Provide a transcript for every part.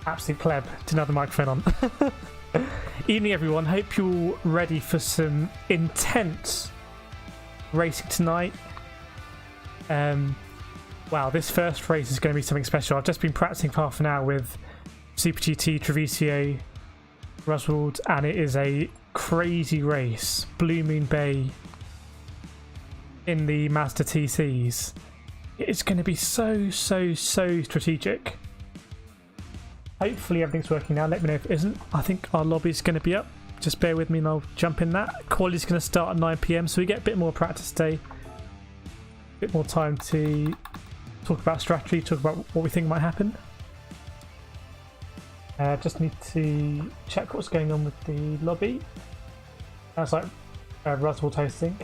Absolute pleb. Didn't have the microphone on. Evening, everyone. Hope you're all ready for some intense racing tonight. Wow, this first race is going to be something special. I've just been practicing for half an hour with Super GT, Trevisio, Ruzzwald, and it is a crazy race. Blue Moon Bay in the Mazda TCs. It's going to be so strategic. Hopefully everything's working now. Let me know if it isn't. I think our lobby's going to be up. Just bear with me and I'll jump in that. Quality's going to start at 9 PM, so we get a bit more practice today. A bit more time to talk about strategy, talk about what we think might happen. Just need to check what's going on with the lobby. That's like Ruzzwald hosting.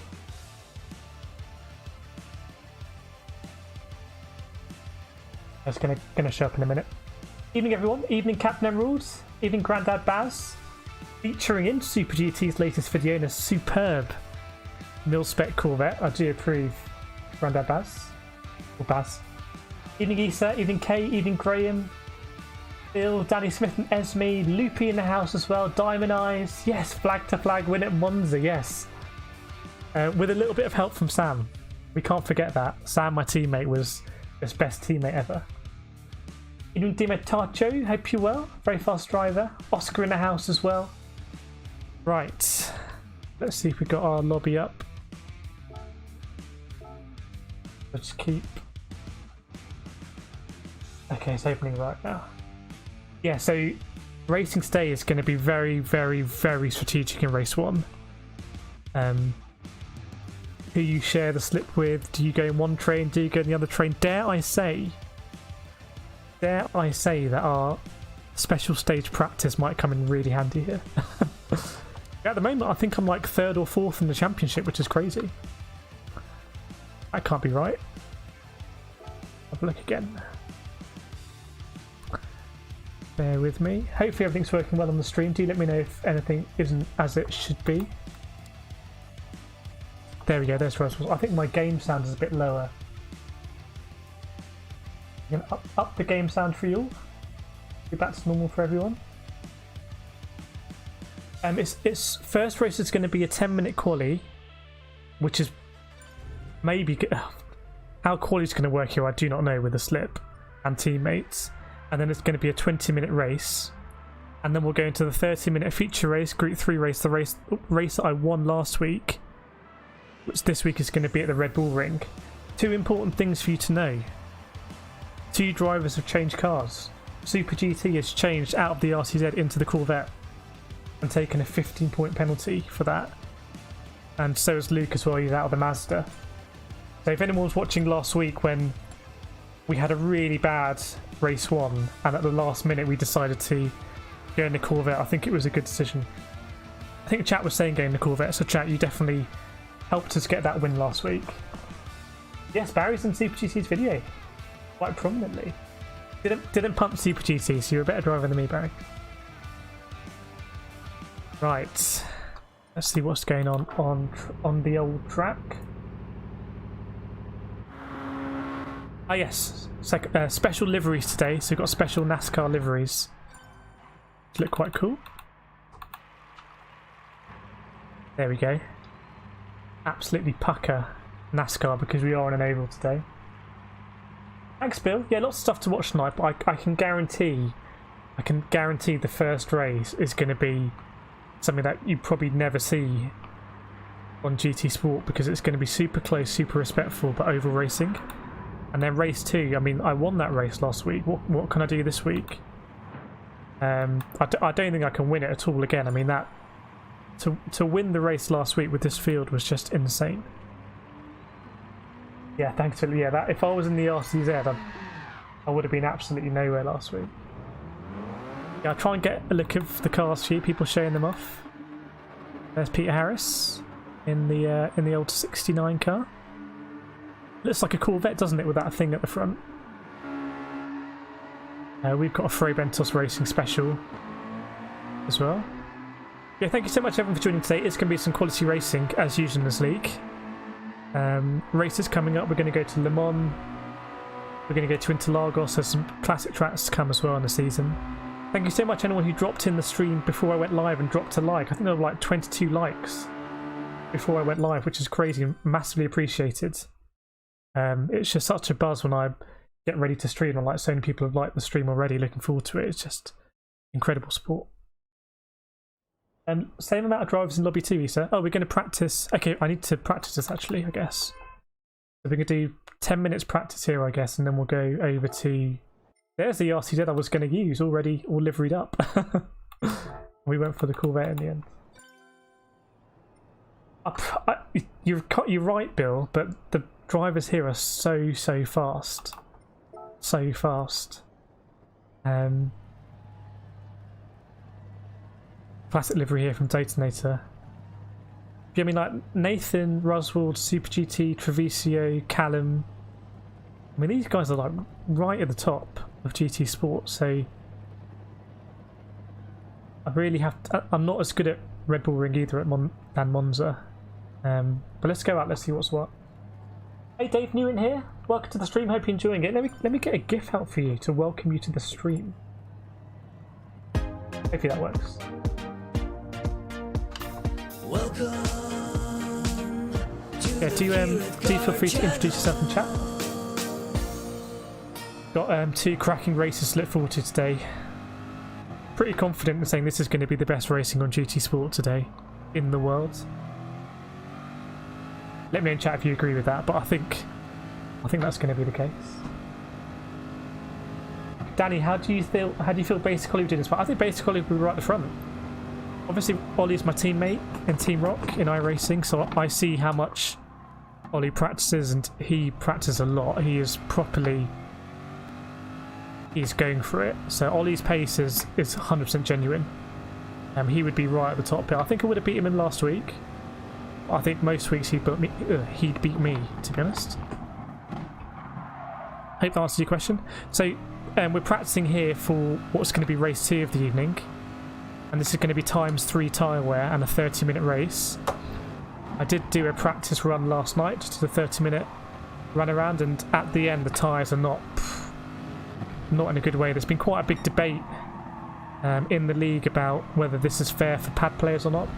That's gonna show up in a minute. Evening, everyone. Evening, Captain Emeralds. Evening, Grandad Baz. Featuring in Super GT's latest video in a superb mil-spec Corvette. I do approve, Grandad Baz. Or Baz. Evening, Issa. Evening, Kay. Evening, Graham. Bill, Danny Smith and Esme. Loopy in the house as well. Diamond Eyes. Yes, flag to flag win at Monza. Yes. With a little bit of help from Sam. We can't forget that. Sam, my teammate, was his best teammate ever. Evening, Dimetacho. Hope you're well. Very fast driver. Oscar in the house as well. Right. Let's see if we got our lobby up. Let's keep. Okay, it's opening right now. Yeah, so racing today is going to be very strategic in race 1. Who you share the slip with? Do you go in one train? Do you go in the other train? Dare I say that our special stage practice might come in really handy here. At the moment, I think I'm like 3rd or 4th in the championship, which is crazy. That can't be right. Have a look again. Bear with me. Hopefully everything's working well on the stream. Do let me know if anything isn't as it should be. There we go, there's Russell. I think my game sound is a bit lower. I'm going to up the game sound for you all. Be back to normal for everyone. Its first race is going to be a 10-minute quali, which is maybe how quali's going to work here. I do not know with the slip and teammates. And then it's going to be a 20-minute race, and then we'll go into the 30-minute feature race, Group 3 race, the race that I won last week, which this week is going to be at the Red Bull Ring. 2 important things for you to know. 2 drivers have changed cars. Super GT has changed out of the RCZ into the Corvette and taken a 15-point penalty for that. And so has Luke as well, he's out of the Mazda. So if anyone was watching last week when we had a really bad race 1 and at the last minute we decided to go in the Corvette, I think it was a good decision. I think chat was saying go in the Corvette, so chat, you definitely helped us get that win last week. Yes, Barry's in Super GT's video quite prominently. Didn't pump Super GT, so you're a better driver than me, Barry. Right, let's see what's going on the old track. Ah yes, special liveries today, so we've got special NASCAR liveries. Which look quite cool. There we go. Absolutely pucker NASCAR because we are on an oval today. Thanks, Bill. Yeah, lots of stuff to watch tonight, but I can guarantee the first race is going to be something that you probably never see on GT Sport because it's going to be super close, super respectful, but oval racing. And then race 2, I mean, I won that race last week. What can I do this week? I don't think I can win it at all again. I mean, that to win the race last week with this field was just insane. Yeah, thankfully, yeah. That if I was in the RCZ, I would have been absolutely nowhere last week. Yeah, I'll try and get a look of the cars for you. People showing them off. There's Peter Harris in the old 69 car. Looks like a Corvette, doesn't it, with that thing at the front? We've got a Frobentos Racing special as well. Yeah, thank you so much everyone for joining today. It's going to be some quality racing as usual in this league. Races coming up. We're going to go to Le Mans. We're going to go to Interlagos. There's some classic tracks to come as well in the season. Thank you so much anyone who dropped in the stream before I went live and dropped a like. I think there were like 22 likes before I went live, which is crazy and massively appreciated. It's just such a buzz when I get ready to stream, and like so many people have liked the stream already, looking forward to it. It's just incredible support. Same amount of drivers in lobby 2, Issa. Oh, we're going to practice. Okay, I need to practice this actually, I guess. So we're going to do 10 minutes practice here, I guess, and then we'll go over to... There's the RCZ I was going to use, already all liveried up. We went for the Corvette in the end. You're right, Bill, but the drivers here are so fast. So fast. Classic livery here from Detonator. I mean, like Nathan, Ruzzwald, Super GT, Trevisio, Callum. I mean, these guys are like right at the top of GT Sport, so I really have to, I'm not as good at Red Bull Ring either than Monza. But let's go out, let's see what's what. Hey Dave, new in here. Welcome to the stream, hope you're enjoying it. Let me get a GIF out for you to welcome you to the stream. Hopefully that works. Welcome. Yeah, do feel free to introduce yourself in chat. Got 2 cracking races to look forward to today. Pretty confident in saying this is going to be the best racing on GT Sport today in the world. Let me know in chat if you agree with that, but I think that's going to be the case. Danny, how do you feel Basic Ollie did this? I think Basic Ollie will be right at the front. Obviously, Ollie's my teammate in Team Rock in iRacing, so I see how much Ollie practices, and he practices a lot. He's going for it. So Ollie's pace is 100% genuine. He would be right at the top here. I think I would have beat him in last week. I think most weeks he'd beat me, to be honest. Hope that answers your question. So we're practicing here for what's going to be race 2 of the evening. And this is going to be ×3 tyre wear and a 30-minute race. I did do a practice run last night, just a 30-minute run around, and at the end the tyres are not in a good way. There's been quite a big debate in the league about whether this is fair for pad players or not.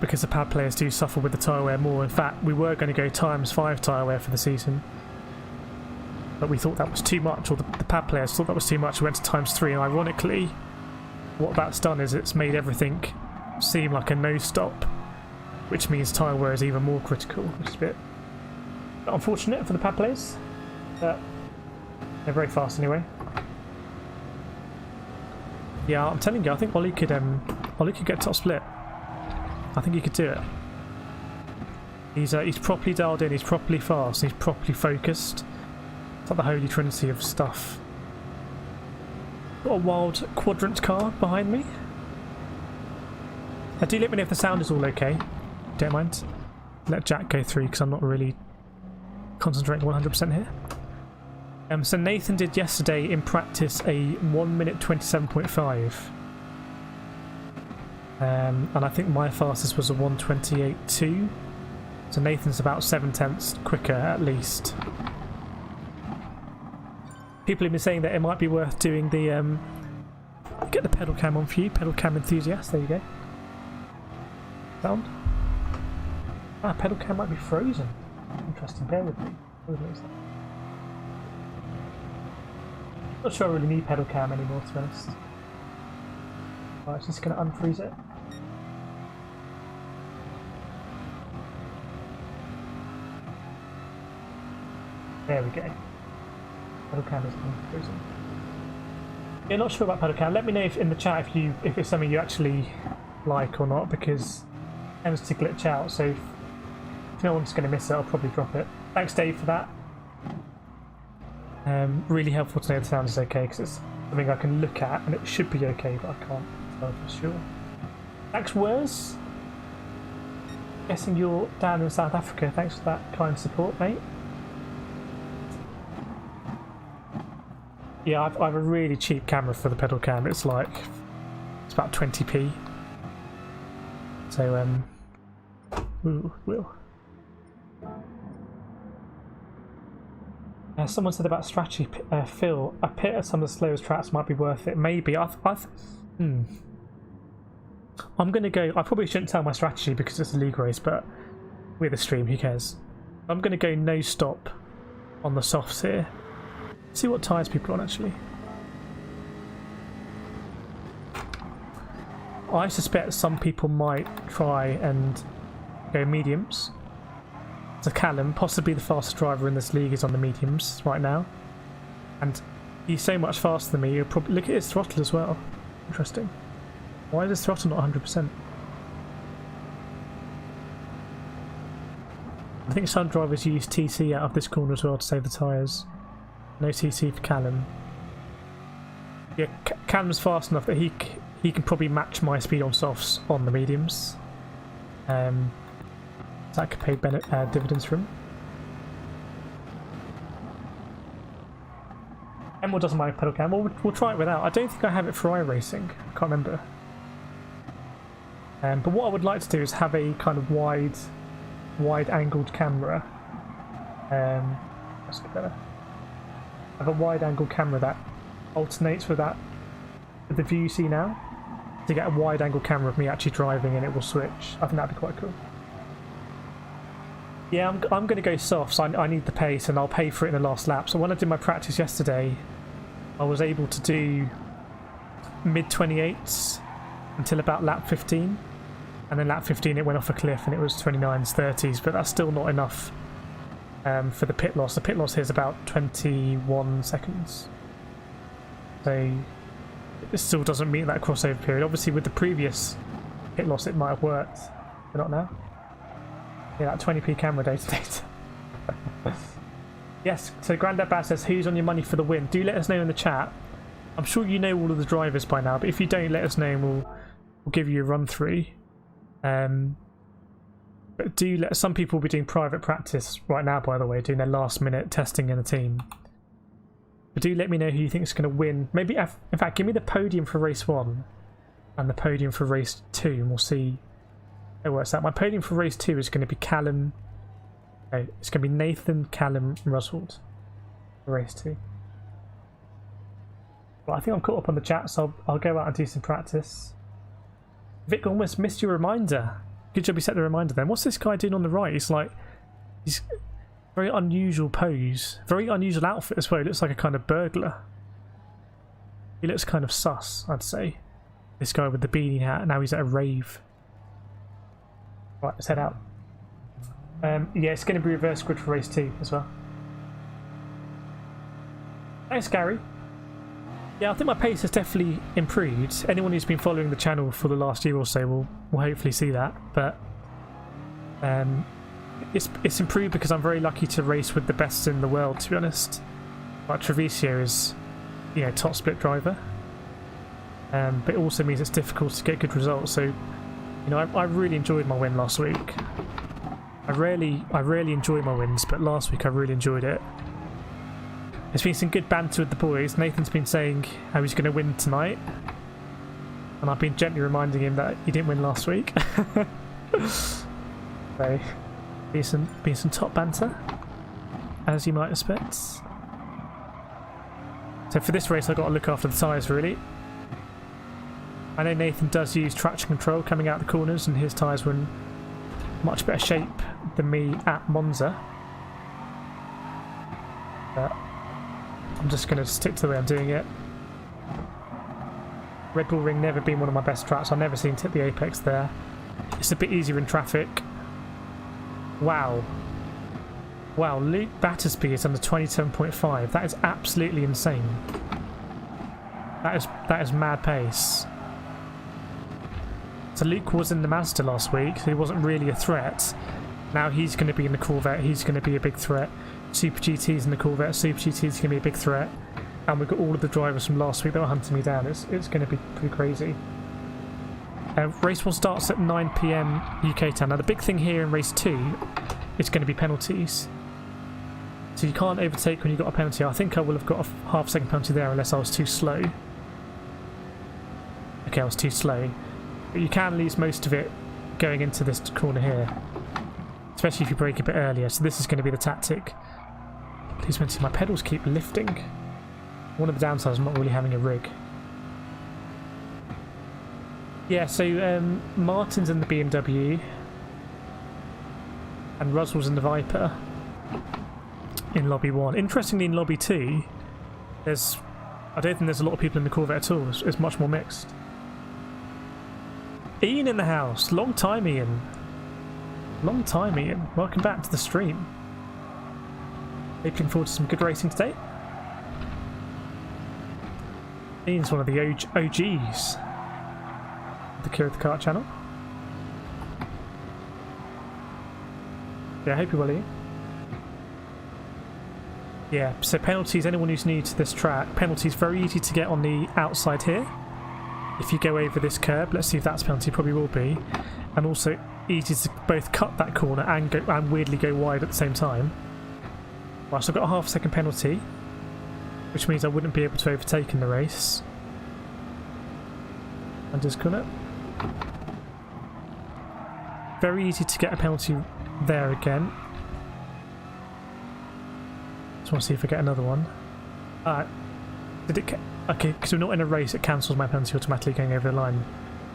Because the pad players do suffer with the tyre wear more. In fact, we were going to go ×5 tyre wear for the season, but we thought that was too much, or the pad players thought that was too much. We went to ×3, and ironically, what that's done is it's made everything seem like a no stop, which means tyre wear is even more critical, which is a bit unfortunate for the pad players, but they're very fast anyway. Yeah, I'm telling you, I think Ollie could get top split. I think he could do it. He's properly dialed in, he's properly fast, he's properly focused. It's like the holy trinity of stuff. Got a wild quadrant car behind me. Do let me know if the sound is all okay. Don't mind. Let Jack go through because I'm not really concentrating 100% here. So Nathan did yesterday in practice a 1 minute 27.5. And I think my fastest was a 1:28.2. So Nathan's about 7/10 quicker at least. People have been saying that it might be worth doing the get the pedal cam on for you, pedal cam enthusiast. There you go. Sound. Pedal cam might be frozen. Interesting. Bear with me. Not sure I really need pedal cam anymore, to be honest. Right, just going to unfreeze it. There we go. Pedal cam is unfrozen. Yeah, not sure about pedal cam. Let me know in the chat if it's something you actually like or not, because it tends to glitch out. So if no one's going to miss it, I'll probably drop it. Thanks, Dave, for that. Really helpful to know the sound is okay, because it's something I can look at and it should be okay, but I can't tell for sure. Thanks, Wers. Guessing you're down in South Africa. Thanks for that kind support, mate. Yeah, I have a really cheap camera for the pedal cam. It's about 20p. So we'll. Someone said about strategy, Phil, a pit at some of the slowest tracks might be worth it. Maybe. I'm going to go... I probably shouldn't tell my strategy because it's a league race, but with a stream, who cares? I'm going to go no stop on the softs here. See what tyres people are on, actually. I suspect some people might try and go mediums. So Callum, possibly the fastest driver in this league, is on the mediums right now. And he's so much faster than me, you'll probably... Look at his throttle as well. Interesting. Why is his throttle not 100%? I think some drivers use TC out of this corner as well to save the tyres. No TC for Callum. Yeah, Callum's fast enough that he can probably match my speed on softs on the mediums. That could pay dividends for him. Emerald doesn't mind pedal cam. We'll try it without. I don't think I have it for iRacing. I can't remember. But what I would like to do is have a kind of wide-angled camera. That's better. Have a wide-angled camera that alternates with the view you see now. To get a wide-angle camera of me actually driving, and it will switch. I think that'd be quite cool. Yeah, I'm going to go soft, so I need the pace, and I'll pay for it in the last lap. So when I did my practice yesterday, I was able to do mid-28s until about lap 15. And then lap 15 it went off a cliff and it was 29s, 30s, but that's still not enough for the pit loss. The pit loss here is about 21 seconds. So it still doesn't meet that crossover period. Obviously with the previous pit loss it might have worked, but not now. Yeah, that 20p camera data. Yes, so Grandad Baz says, who's on your money for the win? Do let us know in the chat. I'm sure you know all of the drivers by now, but if you don't, let us know and we'll give you a run through. But some people will be doing private practice right now, by the way, doing their last minute testing in a team. But do let me know who you think is going to win. Maybe, in fact, give me the podium for race 1 and the podium for race 2, and we'll see how it works out. My podium for race 2 is going to be Callum. Okay, it's going to be Nathan, Callum, and Ruzzwald for race 2. Well, I think I'm caught up on the chat, so I'll go out and do some practice. Vic almost missed your reminder. Good job you set the reminder then. What's this guy doing on the right? He's very unusual pose. Very unusual outfit as well. He looks like a kind of burglar. He looks kind of sus, I'd say. This guy with the beanie hat. Now he's at a rave. Right, let's head out. Yeah, it's going to be reverse grid for race 2 as well. Thanks, Gary. Yeah, I think my pace has definitely improved. Anyone who's been following the channel for the last year or so will hopefully see that. But it's improved because I'm very lucky to race with the best in the world, to be honest. Like Trevisio is, top split driver. But it also means it's difficult to get good results. So, I really enjoyed my win last week. I rarely enjoy my wins, but last week I really enjoyed it. There's been some good banter with the boys. Nathan's been saying how he's going to win tonight, and I've been gently reminding him that he didn't win last week. So, be some top banter, as you might expect. So for this race, I've got to look after the tyres, really. I know Nathan does use traction control coming out the corners, and his tyres were in much better shape than me at Monza. But I'm just going to stick to the way I'm doing it. Red Bull Ring never been one of my best tracks. I've never seen to hit the apex there. It's a bit easier in traffic. Wow. Wow, Luke Battersby is under 27.5. That is absolutely insane. That is mad pace. So Luke was in the Mazda last week, so he wasn't really a threat. Now he's going to be in the Corvette. He's going to be a big threat. Super GT's in the Corvette. Super GT's going to be a big threat. And we've got all of the drivers from last week that were hunting me down. It's going to be pretty crazy. Race 1 starts at 9 PM UK time. Now the big thing here in race 2 is going to be penalties. So you can't overtake when you've got a penalty. I think I will have got a half-second penalty there unless I was too slow. Okay, I was too slow. But you can lose most of it going into this corner here. Especially if you brake a bit earlier. So this is going to be the tactic. Please mention my pedals keep lifting. One of the downsides is not really having a rig. Yeah, so Martin's in the BMW and Ruzzwald's in the Viper in lobby 1. Interestingly, in lobby 2, I don't think there's a lot of people in the Corvette at all. It's much more mixed. Ian in the house. Long time, Ian. Long time, Ian. Welcome back to the stream. Looking forward to some good racing today. Ian's one of the OGs of the Cure of the Kart channel. Yeah, I hope you're well, Ian. Yeah, so penalties, anyone who's new to this track, penalties very easy to get on the outside here. If you go over this curb, let's see if that's a penalty, probably will be. And also easy to both cut that corner and weirdly go wide at the same time. Right, so I've got a half-second penalty, which means I wouldn't be able to overtake in the race. I'm just gonna... Very easy to get a penalty there again. Just want to see if I get another one. Did it... Okay, because we're not in a race, it cancels my penalty automatically going over the line.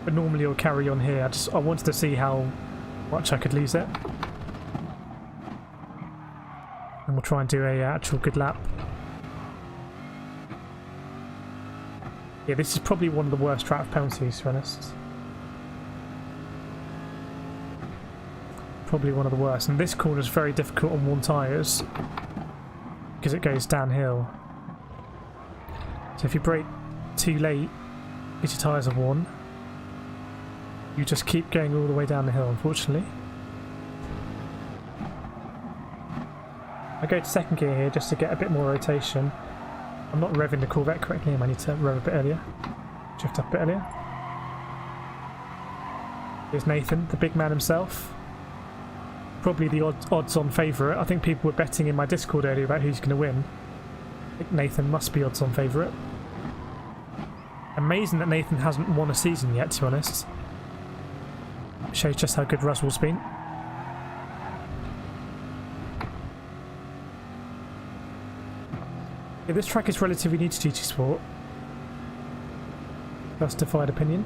But normally it'll carry on here. I wanted to see how much I could lose it. And we'll try and do a actual good lap. Yeah, this is probably one of the worst track penalties, to be honest. Probably one of the worst. And this corner is very difficult on one tyres because it goes downhill. So if you brake too late, because your tyres are worn, you just keep going all the way down the hill, unfortunately. I go to second gear here just to get a bit more rotation. I'm not revving the Corvette correctly, I need to rev a bit earlier. Drift up a bit earlier. Here's Nathan, the big man himself. Probably the odds-on favourite. I think people were betting in my Discord earlier about who's going to win. I think Nathan must be odds-on favourite. Amazing that Nathan hasn't won a season yet, to be honest. Shows just how good Ruzzwald's been. Yeah, this track is relatively new to GT Sport. Justified opinion.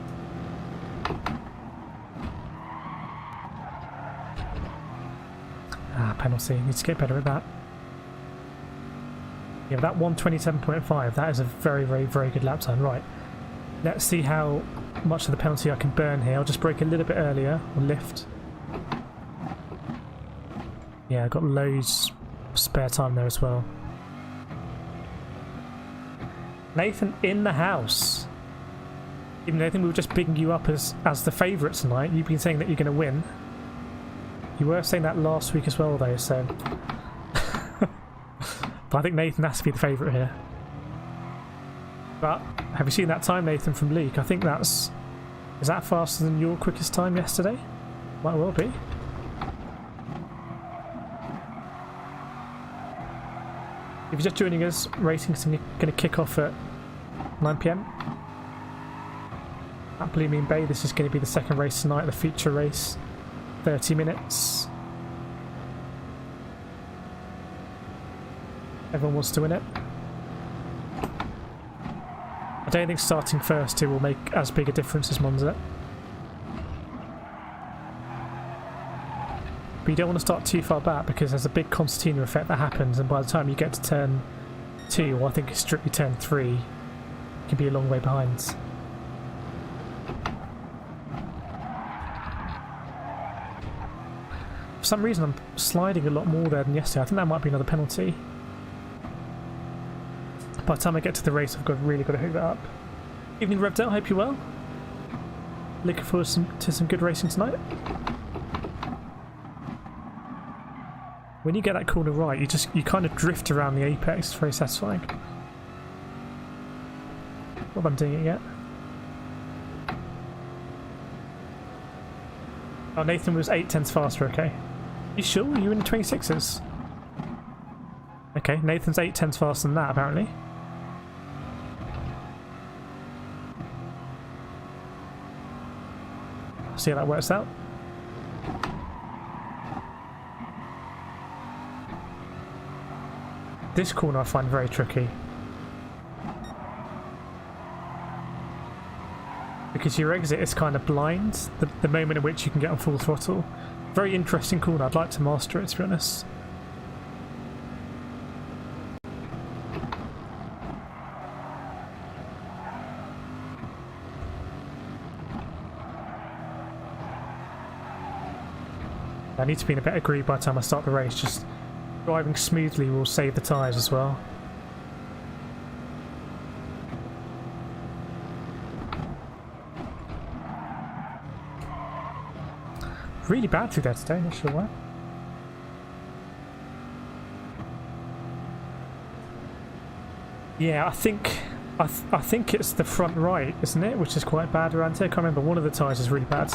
Penalty. Need to get better at that. Yeah, that 127.5, that is a very, very, very good lap time. Right. Let's see how much of the penalty I can burn here. I'll just brake a little bit earlier, or lift. Yeah, I've got loads spare time there as well. Nathan in the house. Even though I think we were just bigging you up as the favourite tonight, you've been saying that you're going to win. You were saying that last week as well, though, so... But I think Nathan has to be the favourite here. But, have you seen that time, Nathan, from Leak? I think that's... Is that faster than your quickest time yesterday? Might well be. If you're just joining us, racing's going to kick off at 9 PM. At Blue Moon Bay, this is going to be the second race tonight, the feature race. 30 minutes. Everyone wants to win it. I don't think starting first here will make as big a difference as Monza. But you don't want to start too far back because there's a big concertina effect that happens, and by the time you get to turn 2, or I think it's strictly turn 3, you can be a long way behind. For some reason I'm sliding a lot more there than yesterday. I think that might be another penalty. By the time I get to the race, I've really got to hook that up. Evening Revdale, hope you're well. Looking forward to some good racing tonight. When you get that corner right, you kind of drift around the apex. It's very satisfying. Not that I'm doing it yet. Oh, Nathan was 8/10 faster, okay. You sure? You in the 26s? Okay, Nathan's 8/10 faster than that, apparently. See how that works out. This corner I find very tricky. Because your exit is kind of blind, the moment at which you can get on full throttle. Very interesting corner, I'd like to master it, to be honest. I need to be in a better groove by the time I start the race. Just driving smoothly will save the tyres as well. Really bad through there today, not sure why. Yeah, I think it's the front right, isn't it? Which is quite bad around here. I can't remember. One of the tyres is really bad.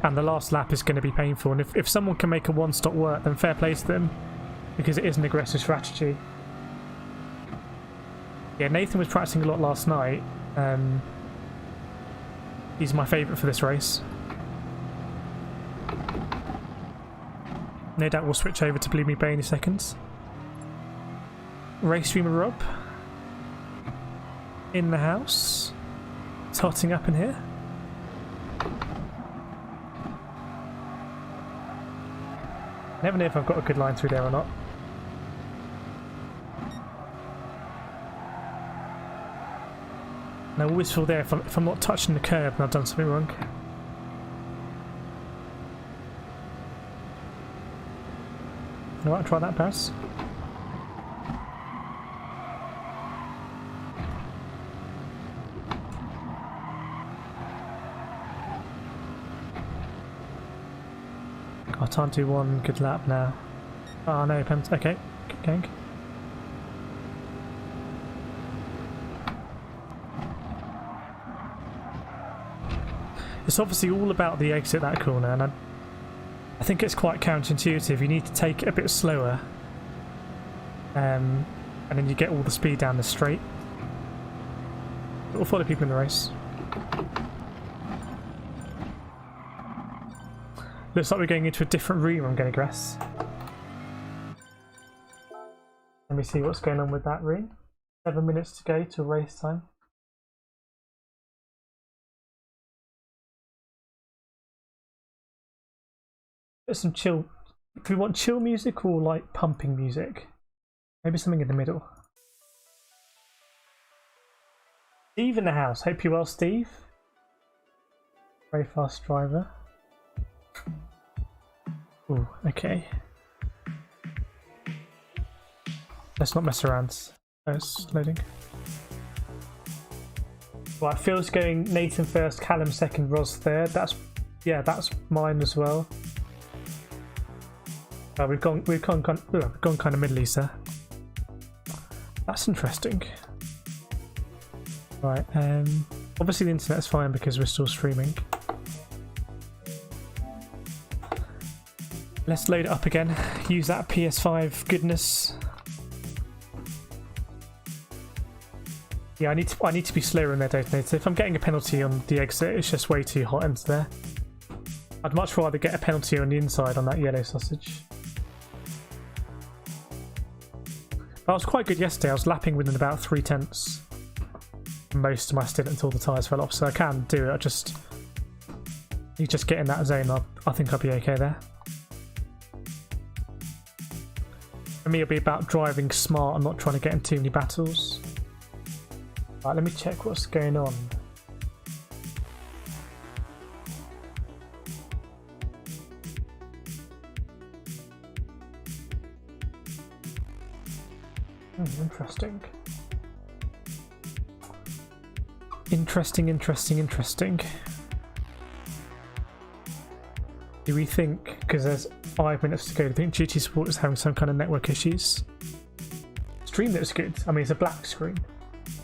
And the last lap is going to be painful. And if someone can make a one-stop work, then fair play to them. Because it is an aggressive strategy. Yeah, Nathan was practicing a lot last night. He's my favourite for this race. No doubt we'll switch over to Bloomy Bay in a second. Race streamer Rob. In the house. It's hotting up in here. Never know if I've got a good line through there or not. And I always feel there if I'm not touching the curb and I've done something wrong. Alright, try that pass. I can't do one good lap now. Oh no, penalty. Okay, good going. It's obviously all about the exit that corner, and I think it's quite counterintuitive. You need to take it a bit slower, and then you get all the speed down the straight. We'll follow people in the race. Looks like we're going into a different room, I'm going to guess. Let me see what's going on with that room. 7 minutes to go till race time. There's some chill. Do we want chill music or like pumping music? Maybe something in the middle. Steve in the house. Hope you're well, Steve. Very fast driver. Ooh, okay. Let's not mess around. Oh, it's loading. Right, Phil's going Nathan first, Callum second, Roz third. That's mine as well. We've gone kind of Middle East there. That's interesting. Right, obviously the internet's fine because we're still streaming. Let's load it up again. Use that PS5 goodness. Yeah, I need to be slower in there, don't I? If I'm getting a penalty on the exit, it's just way too hot into there. I'd much rather get a penalty on the inside on that yellow sausage. I was quite good yesterday. I was lapping within about 3/10. Most of my stint until the tyres fell off, so I can do it. You just get in that zone. I think I'll be okay there. For me, it'll be about driving smart and not trying to get in too many battles. Right, let me check what's going on. Interesting. Interesting. Do we think, because there's 5 minutes to go, do you think GT Sport is having some kind of network issues? Stream looks good. I mean, it's a black screen.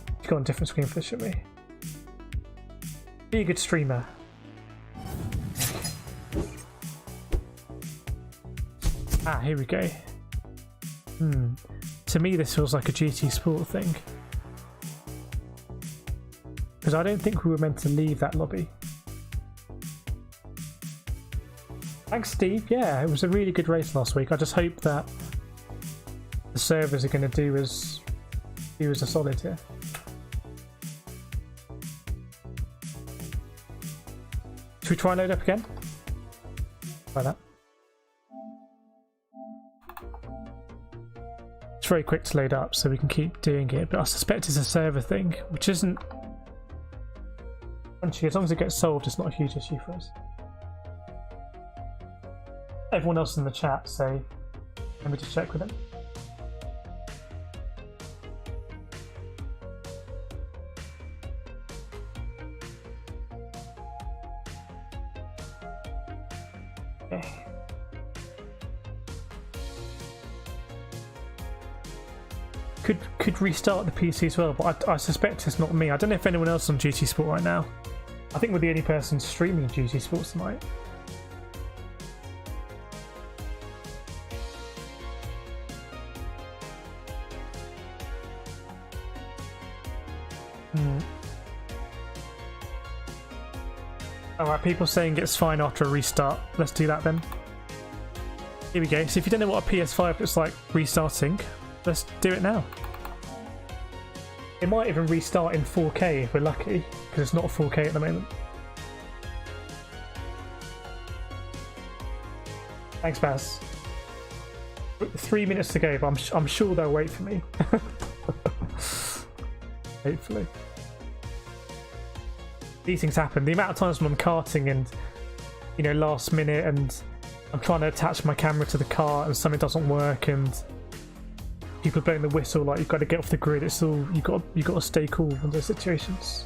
Let's go on a different screen for this, shouldn't we? Be a good streamer. Ah, here we go. To me, this feels like a GT Sport thing. Because I don't think we were meant to leave that lobby. Thanks, Steve. Yeah, it was a really good race last week. I just hope that the servers are going to do as a solid here. Should we try and load up again? Try that. It's very quick to load up, so we can keep doing it, but I suspect it's a server thing, which isn't... As long as it gets solved, it's not a huge issue for us. Everyone else in the chat, so let me just check with them. Okay. Could restart the PC as well, but I suspect it's not me. I don't know if anyone else is on GT Sport right now. I think we're the only person streaming GT Sports tonight. Alright, people saying it's fine after a restart. Let's do that then. Here we go. So if you don't know what a PS5 looks like restarting, let's do it now. It might even restart in 4K if we're lucky, because it's not 4K at the moment. Thanks, Baz. 3 minutes to go, but I'm sure they'll wait for me. Hopefully. These things happen. The amount of times when I'm karting and, you know, last minute, and I'm trying to attach my camera to the car and something doesn't work, and people are blowing the whistle like you've got to get off the grid. It's all you got to stay cool in those situations.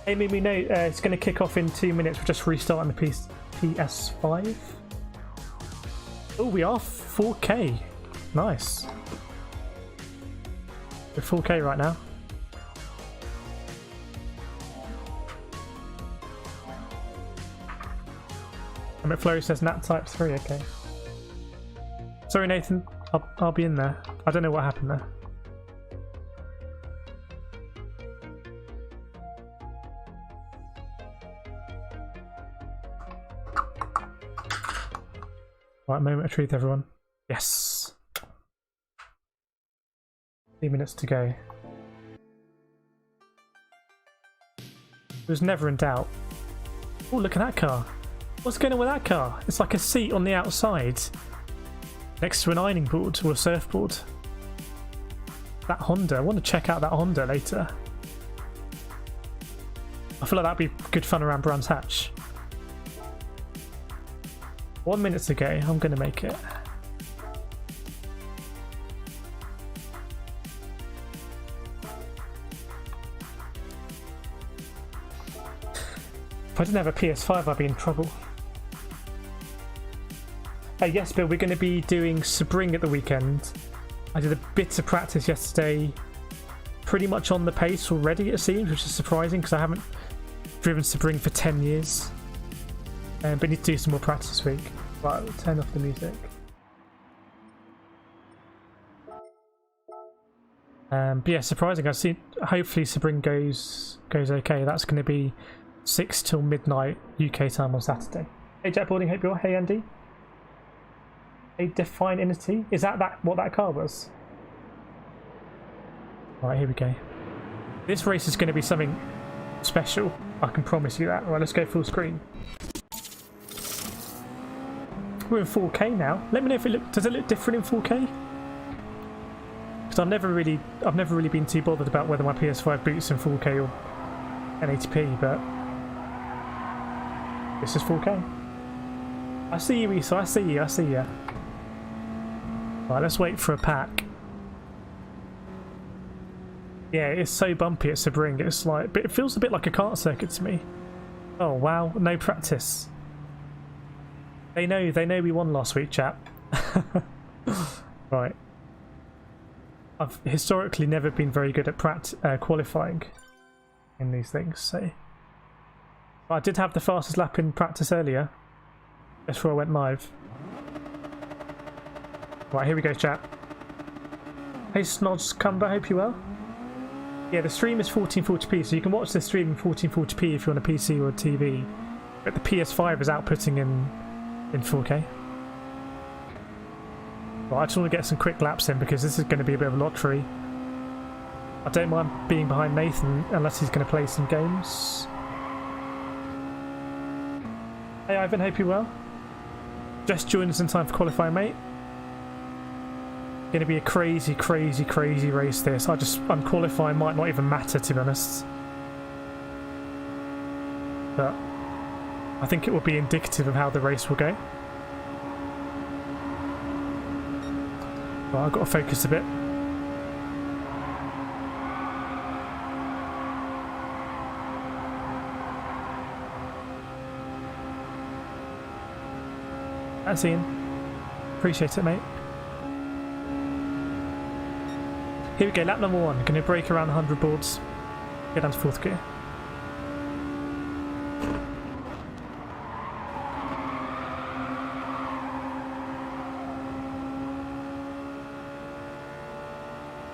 Amy, we know it's going to kick off in 2 minutes. We're just restarting the PS5. Oh, we are 4K. Nice. We're 4K right now. And McFlurry says Nat Type 3. Okay. Sorry, Nathan. I'll be in there. I don't know what happened there. Right, moment of truth, everyone. Yes. 3 minutes to go. It was never in doubt. Oh, look at that car. What's going on with that car? It's like a seat on the outside next to an ironing board or a surfboard. That Honda. I want to check out that Honda later. I feel like that'd be good fun around Brands Hatch. 1 minute to go. I'm going to make it. If I didn't have a PS5, I'd be in trouble. Yes, Bill, we're going to be doing Sebring at the weekend. I did a bit of practice yesterday. Pretty much on the pace already, it seems, which is surprising because I haven't driven Sebring for 10 years. But need to do some more practice this week. Right, we'll turn off the music. But yeah, surprising. I've seen. Hopefully, Sebring goes okay. That's going to be 6 till midnight UK time on Saturday. Hey, Jack Boarding, hope you're well. Hey, Andy. A Define Entity? Is that what that car was? Right, here we go. This race is going to be something special. I can promise you that. Right, let's go full screen. We're in 4K now. Let me know if does it look different in 4K? Because I've never really been too bothered about whether my PS5 boots in 4K or 1080p, but this is 4K. I see you, Issa. I see you. Right, let's wait for a pack. Yeah, it's so bumpy at Sebring. It's like, but it feels a bit like a kart circuit to me. Oh wow, no practice. They know we won last week, chap. Right. I've historically never been very good at qualifying in these things, so I did have the fastest lap in practice earlier, just before I went live. Right, here we go, chat. Hey, Snods Cumber, hope you well. Yeah, the stream is 1440p, so you can watch the stream in 1440p if you're on a PC or a TV. But the PS5 is outputting in 4K. Right, I just want to get some quick laps in because this is going to be a bit of a lottery. I don't mind being behind Nathan unless he's going to play some games. Hey Ivan, hope you're well. Just joined us in time for qualifying, mate. Going to be a crazy, crazy, crazy race this. Unqualifying might not even matter, to be honest. But I think it will be indicative of how the race will go. Right, I've got to focus a bit. That's Ian. Appreciate it, mate. Here we go, lap number 1. Going to brake around 100 boards. Get down to 4th gear.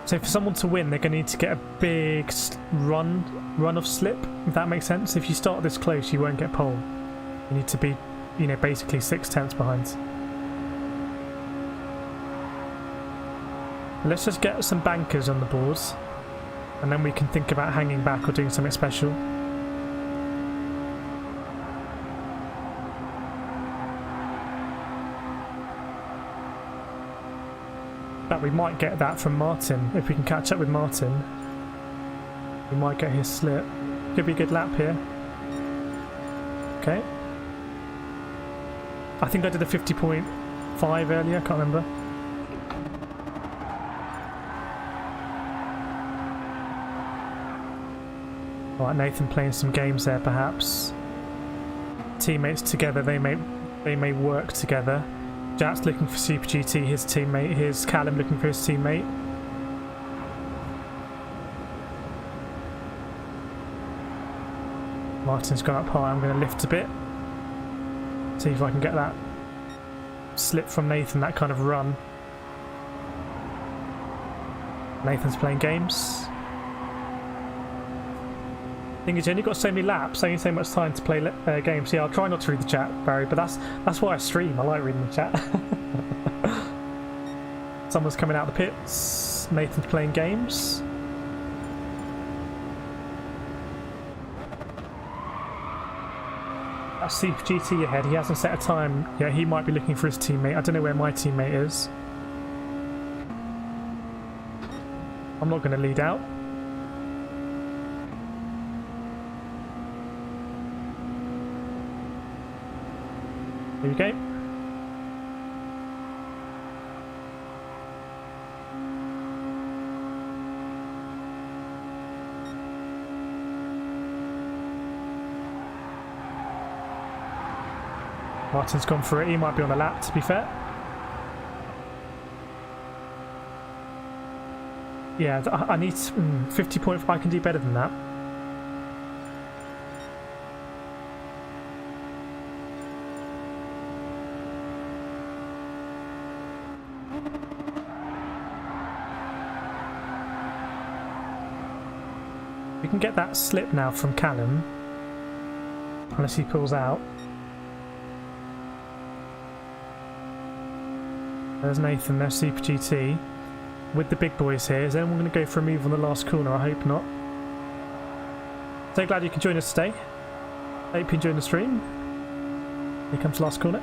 So for someone to win, they're going to need to get a big run of slip, if that makes sense. If you start this close, you won't get pole. You need to be, you know, basically 6/10 behind. Let's just get some bankers on the boards, and then we can think about hanging back or doing something special. But we might get that from Martin. If we can catch up with Martin, we might get his slip. Could be a good lap here. Okay. I think I did a 50.5 earlier, I can't remember. Right, Nathan playing some games there perhaps. Teammates together, they may work together. Jack's looking for Super GT, his teammate. Here's Callum looking for his teammate. Martin's gone up high, I'm going to lift a bit. See if I can get that slip from Nathan, that kind of run. Nathan's playing games. Thing is, you only got so many laps, only so much time to play games. Yeah, I'll try not to read the chat, Barry, but that's why I stream. I like reading the chat. Someone's coming out of the pits. Nathan's playing games. That's Super GT ahead. He hasn't set a time. Yeah, he might be looking for his teammate. I don't know where my teammate is. I'm not going to lead out. Here we go. Martin's gone for it. He might be on the lap, to be fair. Yeah, I need 50 points. I can do better than that. We can get that slip now from Callum, unless he pulls out. There's Nathan, there's Super GT. With the big boys here, is anyone going to go for a move on the last corner? I hope not. So glad you can join us today. Hope you enjoyed the stream. Here comes the last corner.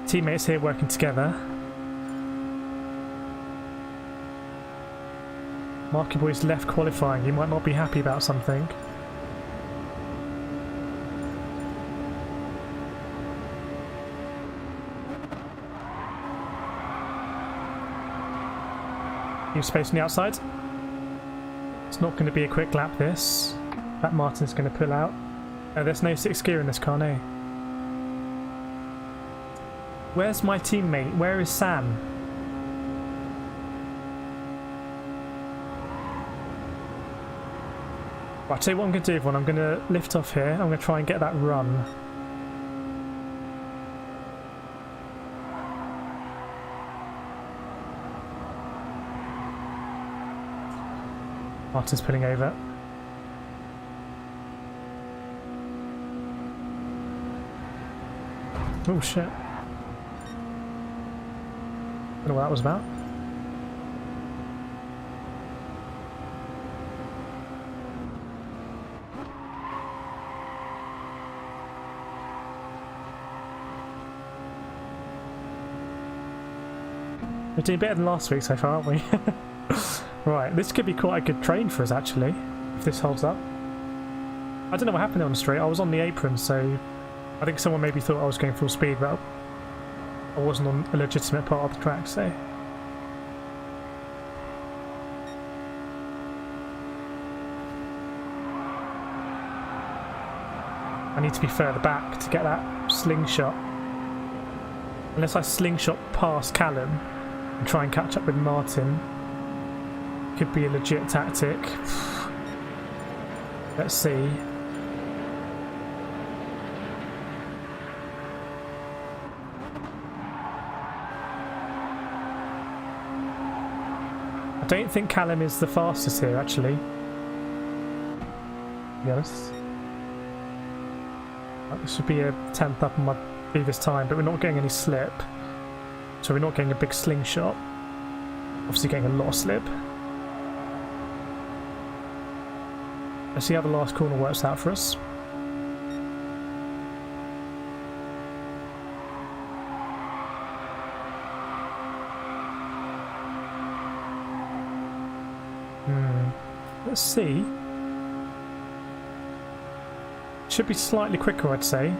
Teammates here working together. Marky Boy's left qualifying. He might not be happy about something. Leave space on the outside. It's not going to be a quick lap this. That Martin's going to pull out. There's no 6th gear in this car, no. Where's my teammate? Where is Sam? Right, I'll tell you what I'm going to do, everyone. I'm going to lift off here. I'm going to try and get that run. Martin's pulling over. Oh shit. Don't know what that was about. We're doing better than last week so far, aren't we? Right, this could be quite a good train for us actually, if this holds up. I don't know what happened on the straight. I was on the apron, so I think someone maybe thought I was going full speed, but I wasn't on a legitimate part of the track, so... I need to be further back to get that slingshot. Unless I slingshot past Callum and try and catch up with Martin. Could be a legit tactic. Let's see. I don't think Callum is the fastest here, actually. To be honest. This should be a 10th up on my previous time, but we're not getting any slip. So we're not getting a big slingshot. Obviously getting a lot of slip. Let's see how the last corner works out for us. Let's see. Should be slightly quicker, I'd say.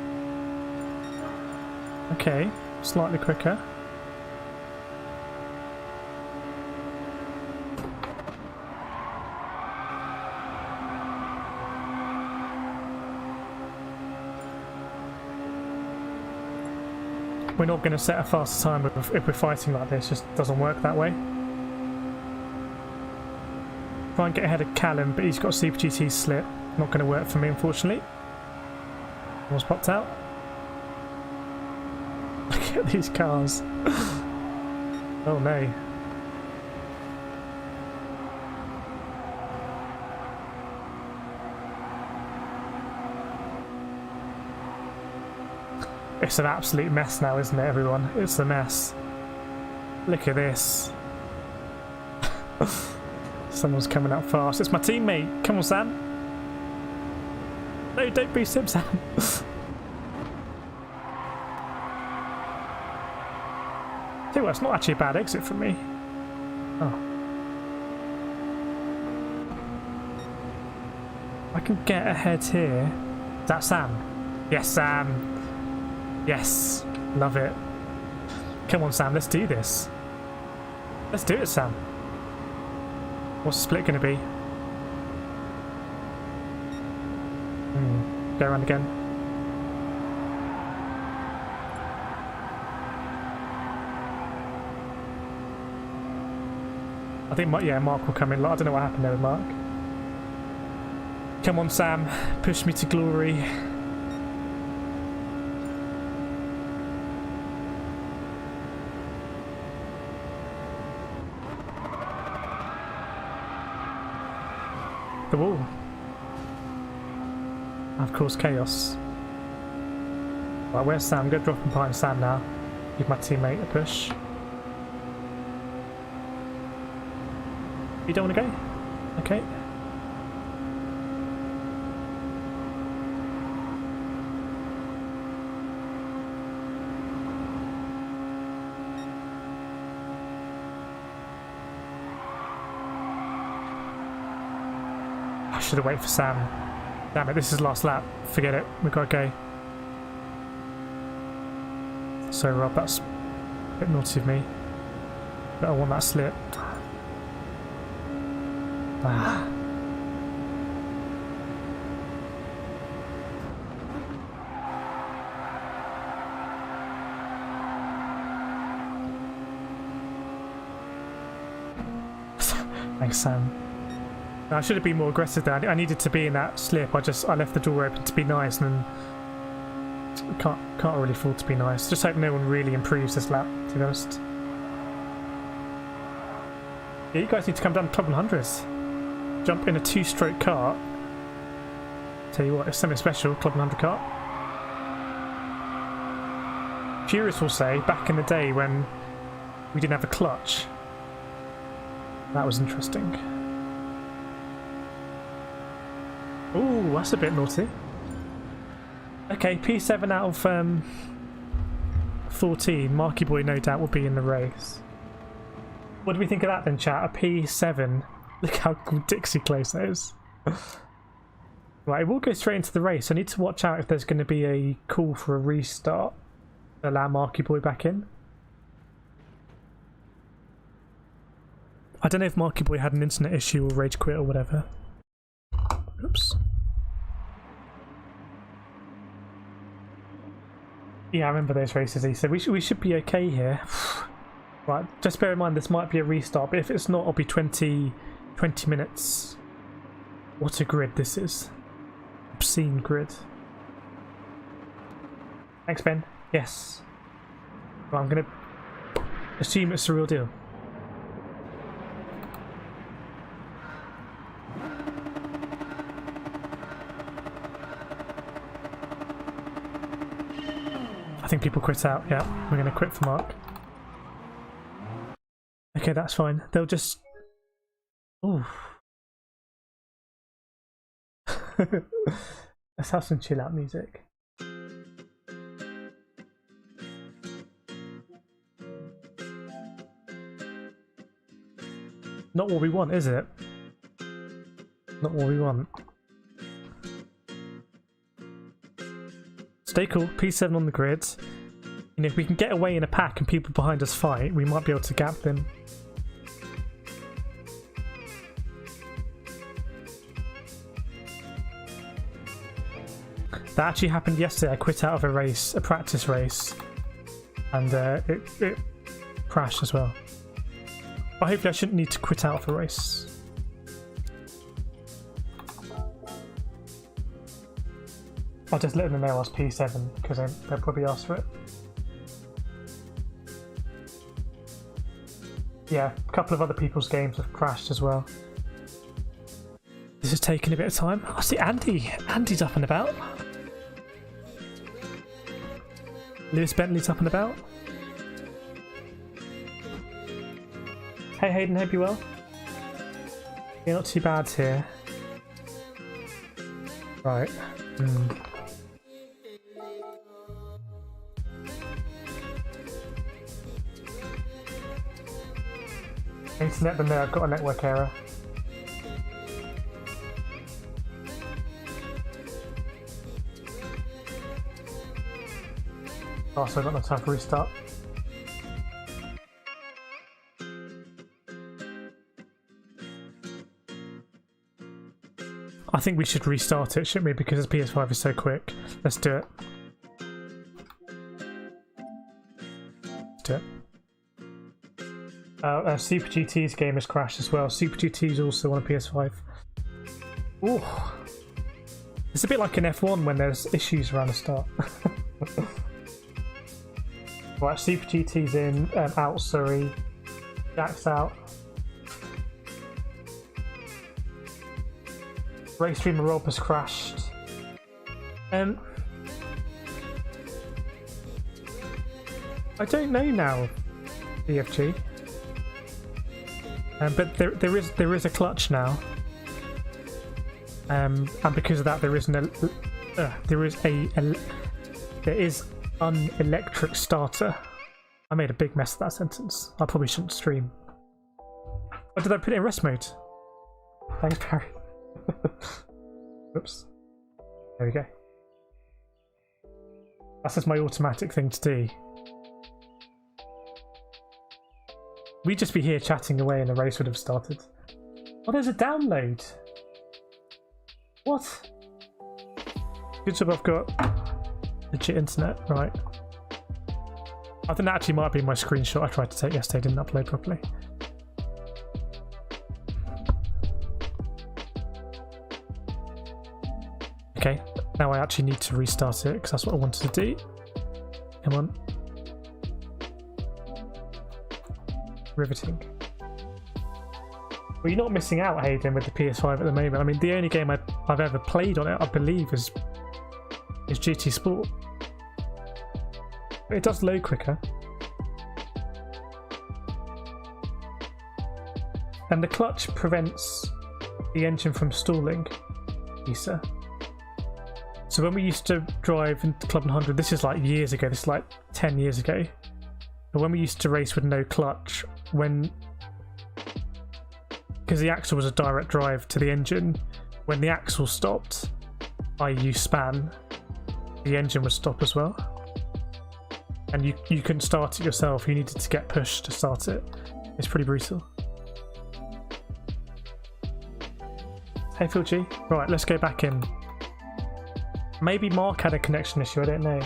Okay, slightly quicker. We're not going to set a faster time if we're fighting like this, just doesn't work that way. Try and get ahead of Callum, but he's got a Super GT slip. Not going to work for me, unfortunately. Almost popped out. Look at these cars. Oh no. It's an absolute mess now, isn't it, everyone? It's a mess. Look at this. Someone's coming up fast. It's my teammate. Come on, Sam. No, don't boost him, Sam. Tell you what, it's not actually a bad exit for me. Oh. I can get ahead here. Is that Sam? Yes, Sam. Yes. Love it. Come on, Sam, let's do this. Let's do it, Sam. What's the split going to be? Go around again. I think, yeah, Mark will come in. I don't know what happened there with Mark. Come on, Sam. Push me to glory. The wall. Of course, chaos. Right, where's Sam? I'm going to drop him behind Sam now. Give my teammate a push. You don't want to go? Okay. I should have waited for Sam. Damn it, this is last lap. Forget it, we've got to go. So Rob, that's a bit naughty of me. But I want that slip. Ah. Thanks, Sam. I should have been more aggressive there. I needed to be in that slip. I left the door open to be nice, and then can't really afford to be nice. Just hope no one really improves this lap, to be honest. Yeah, you guys need to come down to Club 100. Jump in a 2-stroke kart. Tell you what, it's something special, Club 100 kart. Furious will say, back in the day when we didn't have a clutch. That was interesting. Ooh, that's a bit naughty. Okay, P7 out of 14. Marky Boy no doubt will be in the race. What do we think of that then, chat? A P7. Look how Dixie close that is. Right, we'll go straight into the race. I need to watch out if there's going to be a call for a restart to allow Marky Boy back in. I don't know if Marky Boy had an internet issue or rage quit or whatever. Oops. Yeah, I remember those races. He said we should be okay here. Right, just bear in mind this might be a restart, but if it's not, it'll be 20 minutes. What a grid this is. Obscene grid. Thanks, Ben. Yes. Well, I'm going to assume it's the real deal. I think people quit out. Yeah, we're going to quit for Mark. Okay, that's fine. They'll just... Ooh. Let's have some chill out music. Not what we want, is it? Not what we want. Stay cool. P7 on the grid. You know, if we can get away in a pack and people behind us fight, we might be able to gap them. That actually happened yesterday. I quit out of a race, a practice race, and it crashed as well. But hopefully I shouldn't need to quit out of a race. I'll just let them know I was P7 because they'll probably ask for it. Yeah, a couple of other people's games have crashed as well. This is taking a bit of time. I see Andy. Andy's up and about. Lewis Bentley's up and about. Hey Hayden, hope you well. You're not too bad here. Right. I need to let them know I've got a network error. Oh, so I've got no time for restart. I think we should restart it, shouldn't we? Because the PS5 is so quick. Let's do it. Let's do it. Super GT's game has crashed as well. Super GT is also on a PS5. Ooh. It's a bit like an F1 when there's issues around the start. Right, Super GT's in, out, sorry. Jack's out. Race Streamer Rob has crashed. I don't know now, BFG. But there is a clutch now, and because of that, there is an electric starter. I made a big mess of that sentence. I probably shouldn't stream. Or did I put it in rest mode? Thanks, Barry. Oops. There we go. That's just my automatic thing to do. We'd just be here chatting away and the race would have started. Oh, there's a download. What? Good job I've got legit internet. Right. I think that actually might be my screenshot I tried to take yesterday. Didn't upload properly. Okay. Now I actually need to restart it because that's what I wanted to do. Come on. Riveting. Well, you're not missing out, Hayden, with the PS5 at the moment. I mean, the only game I've ever played on it, I believe, is GT Sport. But it does load quicker. And the clutch prevents the engine from stalling, Lisa. So when we used to drive into Club 100, this is like years ago, this is like 10 years ago. But when we used to race with no clutch, because the axle was a direct drive to the engine, when the axle stopped, i.e. span, the engine would stop as well. And you couldn't start it yourself, you needed to get pushed to start it. It's pretty brutal. Hey Phil G. Right, let's go back in. Maybe Mark had a connection issue, I don't know.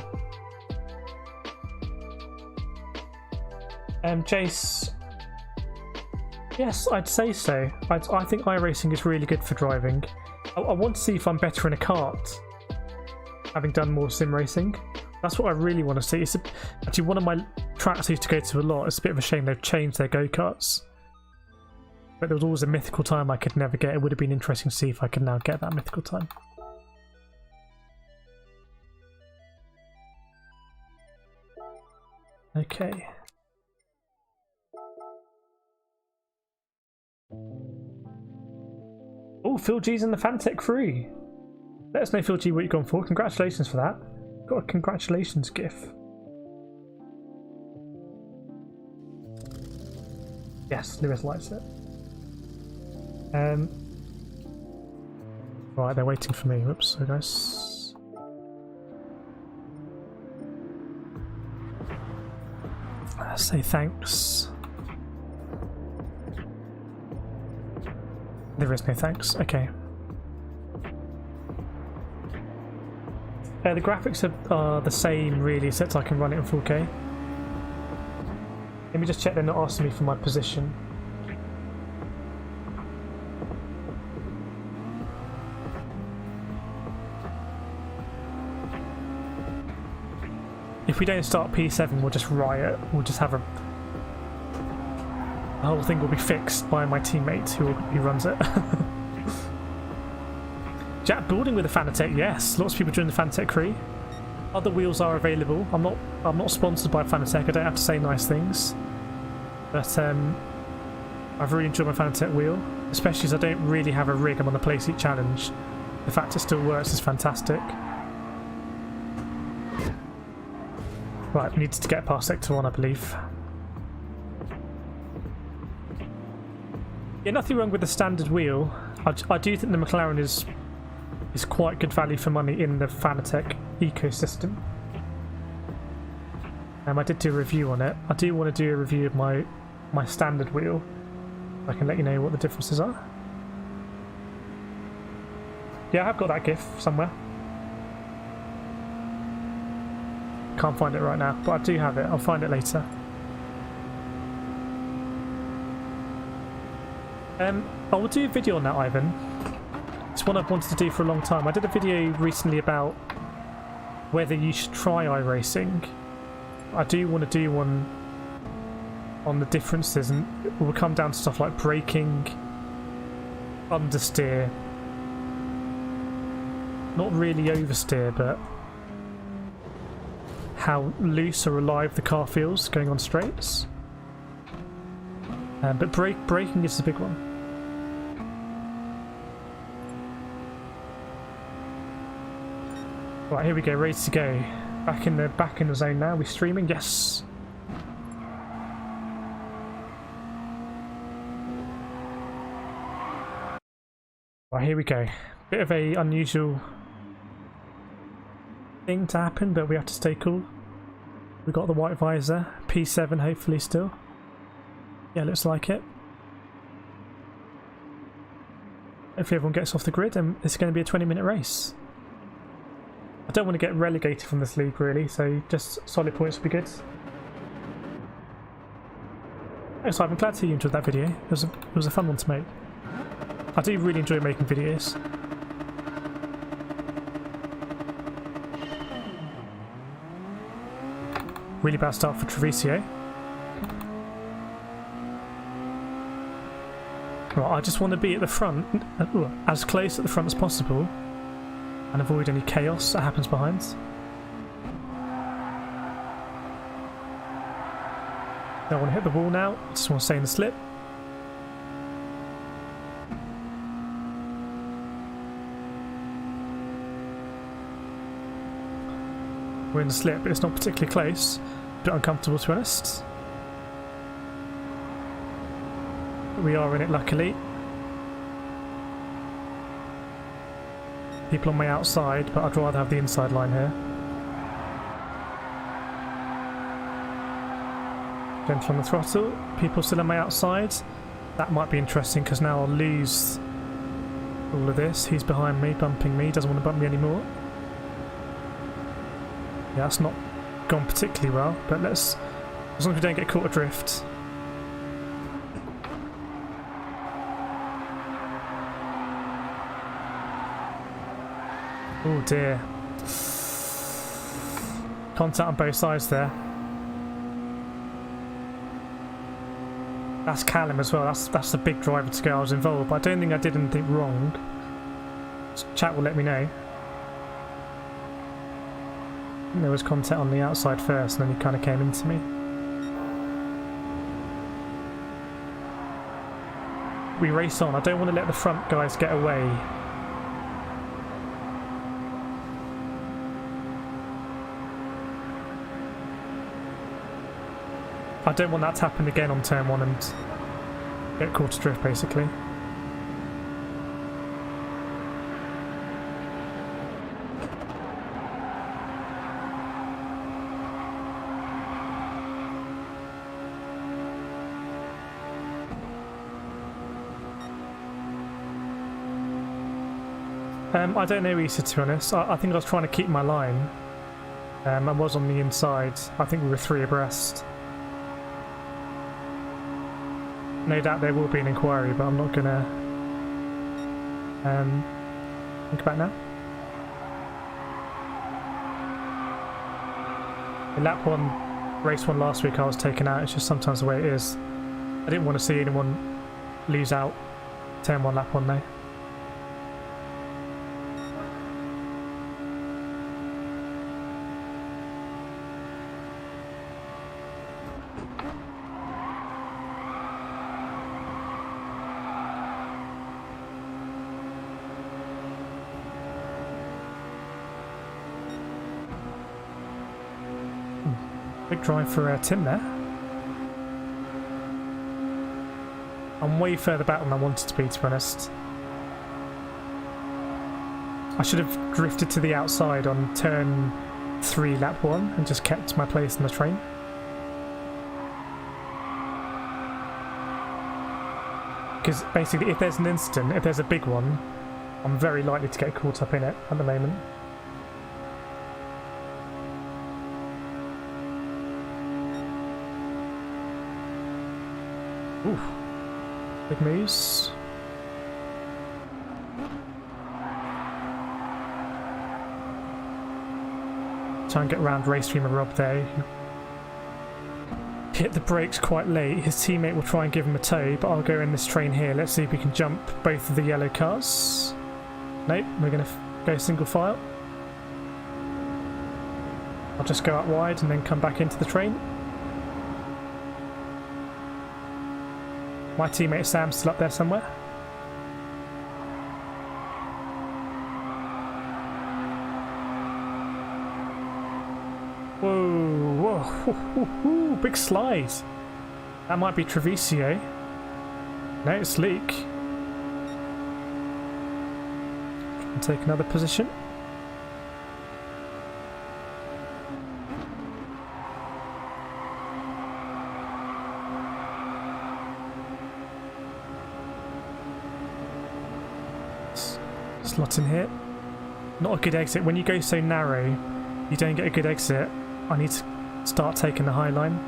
Jace. Yes, I'd say so. I think iRacing is really good for driving. I want to see if I'm better in a kart, having done more sim racing. That's what I really want to see. It's actually one of my tracks I used to go to a lot. It's a bit of a shame they've changed their go-karts. But there was always a mythical time I could never get. It would have been interesting to see if I could now get that mythical time. Okay. Oh, Phil G's in the Fanatec crew. Let us know, Phil G, what you've gone for. Congratulations for that. Got a congratulations gif. Yes, Lewis likes it. Right, they're waiting for me. Whoops, so guys. Say thanks. There is no thanks. Okay. The graphics are the same, really, except I can run it in 4K. Let me just check they're not asking me for my position. If we don't start P7, we'll just riot. We'll just have the whole thing will be fixed by my teammate who runs it. Jack building with a Fanatec, yes. Lots of people join the Fanatec crew. Other wheels are available. I'm not sponsored by Fanatec. I don't have to say nice things, but I've really enjoyed my Fanatec wheel, especially as I don't really have a rig. I'm on the Playseat challenge. The fact it still works is fantastic. Right, we need to get past sector 1, I believe. Yeah, nothing wrong with the standard wheel. I do think the McLaren is quite good value for money in the Fanatec ecosystem. I did do a review on it. I do want to do a review of my standard wheel. I can let you know what the differences are. Yeah, I have got that GIF somewhere. Can't find it right now, but I do have it. I'll find it later. I will do a video on that, Ivan. It's one I've wanted to do for a long time. I did a video recently about whether you should try iRacing. I do want to do one on the differences, and it will come down to stuff like braking, understeer, not really oversteer, but how loose or alive the car feels going on straights. But braking is the big one. Right, here we go, ready to go. Back in the zone now. We're streaming, yes. Right, here we go. Bit of a unusual thing to happen, but we have to stay cool. We got the white visor, P7 hopefully still. Yeah, looks like it. Hopefully everyone gets off the grid and it's going to be a 20-minute race. I don't want to get relegated from this league really, so just solid points would be good. Oh, so I'm glad to hear you enjoyed that video. It was a fun one to make. I do really enjoy making videos. Really bad start for Trevisio. Right, I just want to be at the front, as close at the front as possible, and avoid any chaos that happens behind. Don't want to hit the wall now, just want to stay in the slip. We're in the slip, but it's not particularly close. A bit uncomfortable, to be honest. But we are in it, luckily. People on my outside, but I'd rather have the inside line here. Gentle on the throttle. People still on my outside. That might be interesting because now I'll lose all of this. He's behind me, bumping me. Doesn't want to bump me anymore. Yeah, that's not gone particularly well, but let's, as long as we don't get caught adrift. Oh dear. Contact on both sides there. That's Callum as well, that's a big driver to go. I was involved, but I don't think I did anything wrong. Chat will let me know. There was contact on the outside first, and then he kind of came into me. We race on. I don't want to let the front guys get away. I don't want that to happen again on turn 1 and get caught adrift, basically. I don't know, Issa, to be honest. I think I was trying to keep my line. I was on the inside. I think we were 3 abreast. No doubt there will be an inquiry, but I'm not gonna think about it now. In lap 1, race 1 last week, I was taken out. It's just sometimes the way it is. I didn't want to see anyone lose out turn 1, lap 1 though. Big drive for Tim there. I'm way further back than I wanted to be honest. I should have drifted to the outside on turn 3, lap 1 and just kept my place in the train. Because basically if there's an incident, if there's a big one, I'm very likely to get caught up in it at the moment. Ooh, big moves. Try and get around race streamer Rob there. Hit the brakes quite late. His teammate will try and give him a tow, but I'll go in this train here. Let's see if we can jump both of the yellow cars. Nope, we're going to go single file. I'll just go out wide and then come back into the train. My teammate Sam's still up there somewhere. Whoa, whoa, big slide. That might be Trevisio. No, it's Leak. And take another position. Slot in here. Not a good exit. When you go so narrow, you don't get a good exit. I need to start taking the high line.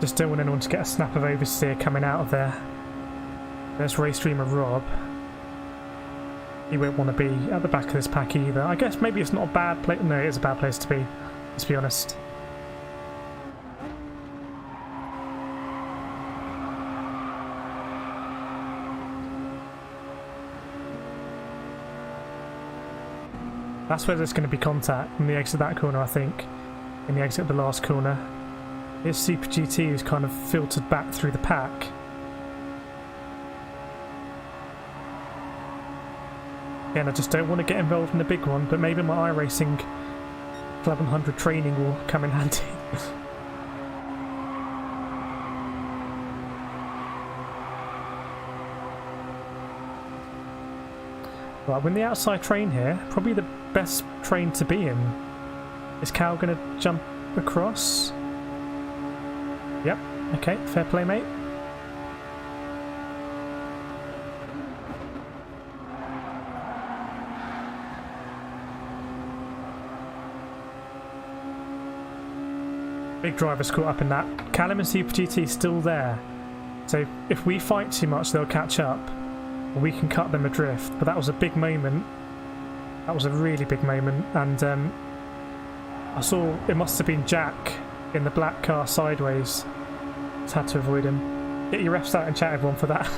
Just don't want anyone to get a snap of oversteer coming out of there. There's race streamer Rob. He won't want to be at the back of this pack either. I guess maybe it's not a bad place. No, it is a bad place to be. Let's be honest. That's where there's going to be contact in the exit of that corner, I think. In the exit of the last corner. Here's Super GT who's kind of filtered back through the pack. Again, I just don't want to get involved in the big one, but maybe my iRacing Club 100 training will come in handy. Right, we're in the outside train here. Probably the best train to be in. Is Cal going to jump across? Yep. Okay, fair play, mate. Big driver's caught up in that. Callum and Super GT still there. So if we fight too much, they'll catch up. Or we can cut them adrift. But that was a big moment. That was a really big moment. And I saw it must have been Jack in the black car sideways. Just had to avoid him. Get your refs out and chat everyone for that.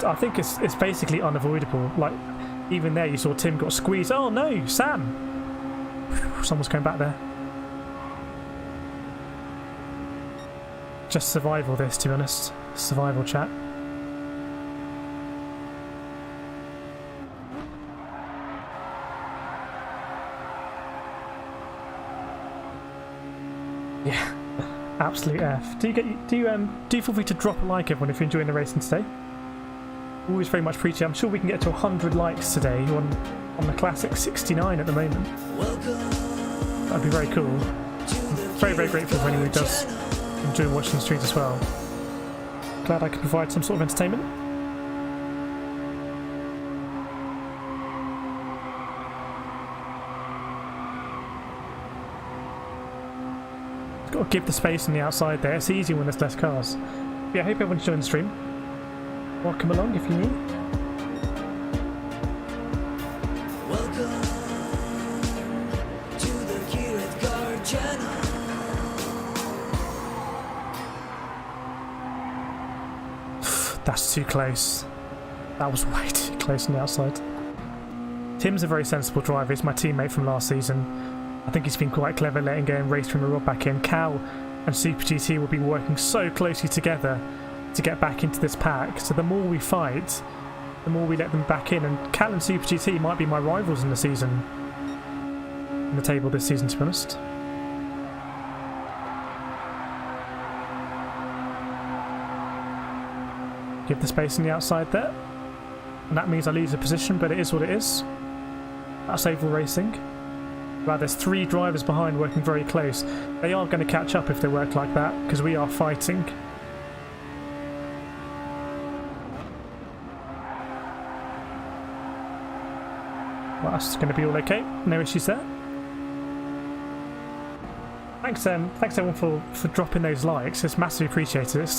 I think it's basically unavoidable. Like, even there you saw Tim got squeezed. Oh no, Sam! Someone's going back there. Just survival this, to be honest. Survival chat. Yeah, absolute F. Do you feel free to drop a like, everyone, if you're enjoying the racing today? Always very much appreciated. I'm sure we can get to 100 likes today on the classic 69 at the moment. That'd be very cool. I'm very, very grateful for anyone who does enjoy watching the streams as well. Glad I could provide some sort of entertainment. Got to give the space on the outside there. It's easy when there's less cars. But yeah, I hope everyone's enjoying the stream. Welcome along if you're new. Welcome to the Kirit Car channel. That's too close. That was way too close on the outside. Tim's a very sensible driver. He's my teammate from last season. I think he's been quite clever letting go and race from the rod back in. Cal and Super GT will be working so closely together to get back into this pack. So the more we fight, the more we let them back in. And Cal and Super GT might be my rivals in the season, in the table this season, to be honest. Give the space on the outside there. And that means I lose a position, but it is what it is. That's oval racing. Right, there's 3 drivers behind working very close. They are going to catch up if they work like that, because we are fighting. Well, that's going to be all okay. No issues there. Thanks everyone for dropping those likes. It's massively appreciated.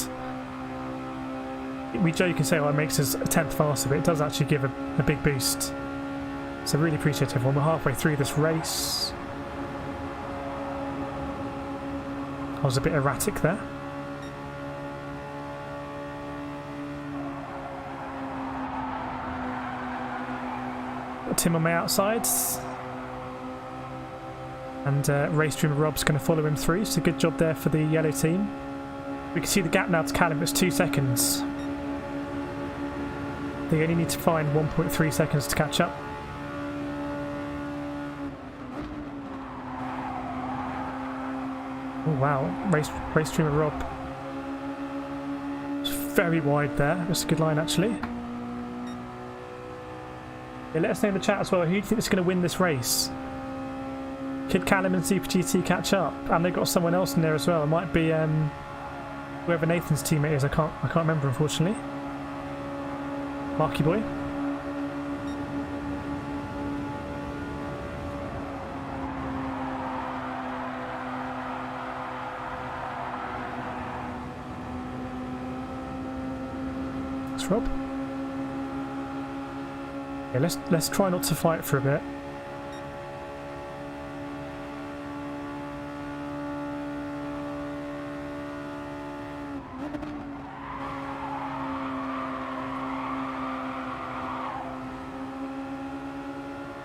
We joke and say, oh, it makes us a 10th faster, but it does actually give a big boost. So really appreciate everyone. We're halfway through this race. I was a bit erratic there. Got Tim on my outsides. And Race Dreamer Rob's going to follow him through, so good job there for the yellow team. We can see the gap now to Callum, it's 2 seconds. They only need to find 1.3 seconds to catch up. Oh wow, Race Dreamer Rob. It's very wide there. That's a good line actually. Yeah, let us know in the chat as well, who do you think is going to win this race? Could Callum and Super GT catch up? And they've got someone else in there as well. It might be whoever Nathan's teammate is. I can't remember, unfortunately. Marky boy. Thanks, Rob. Yeah, let's try not to fight for a bit.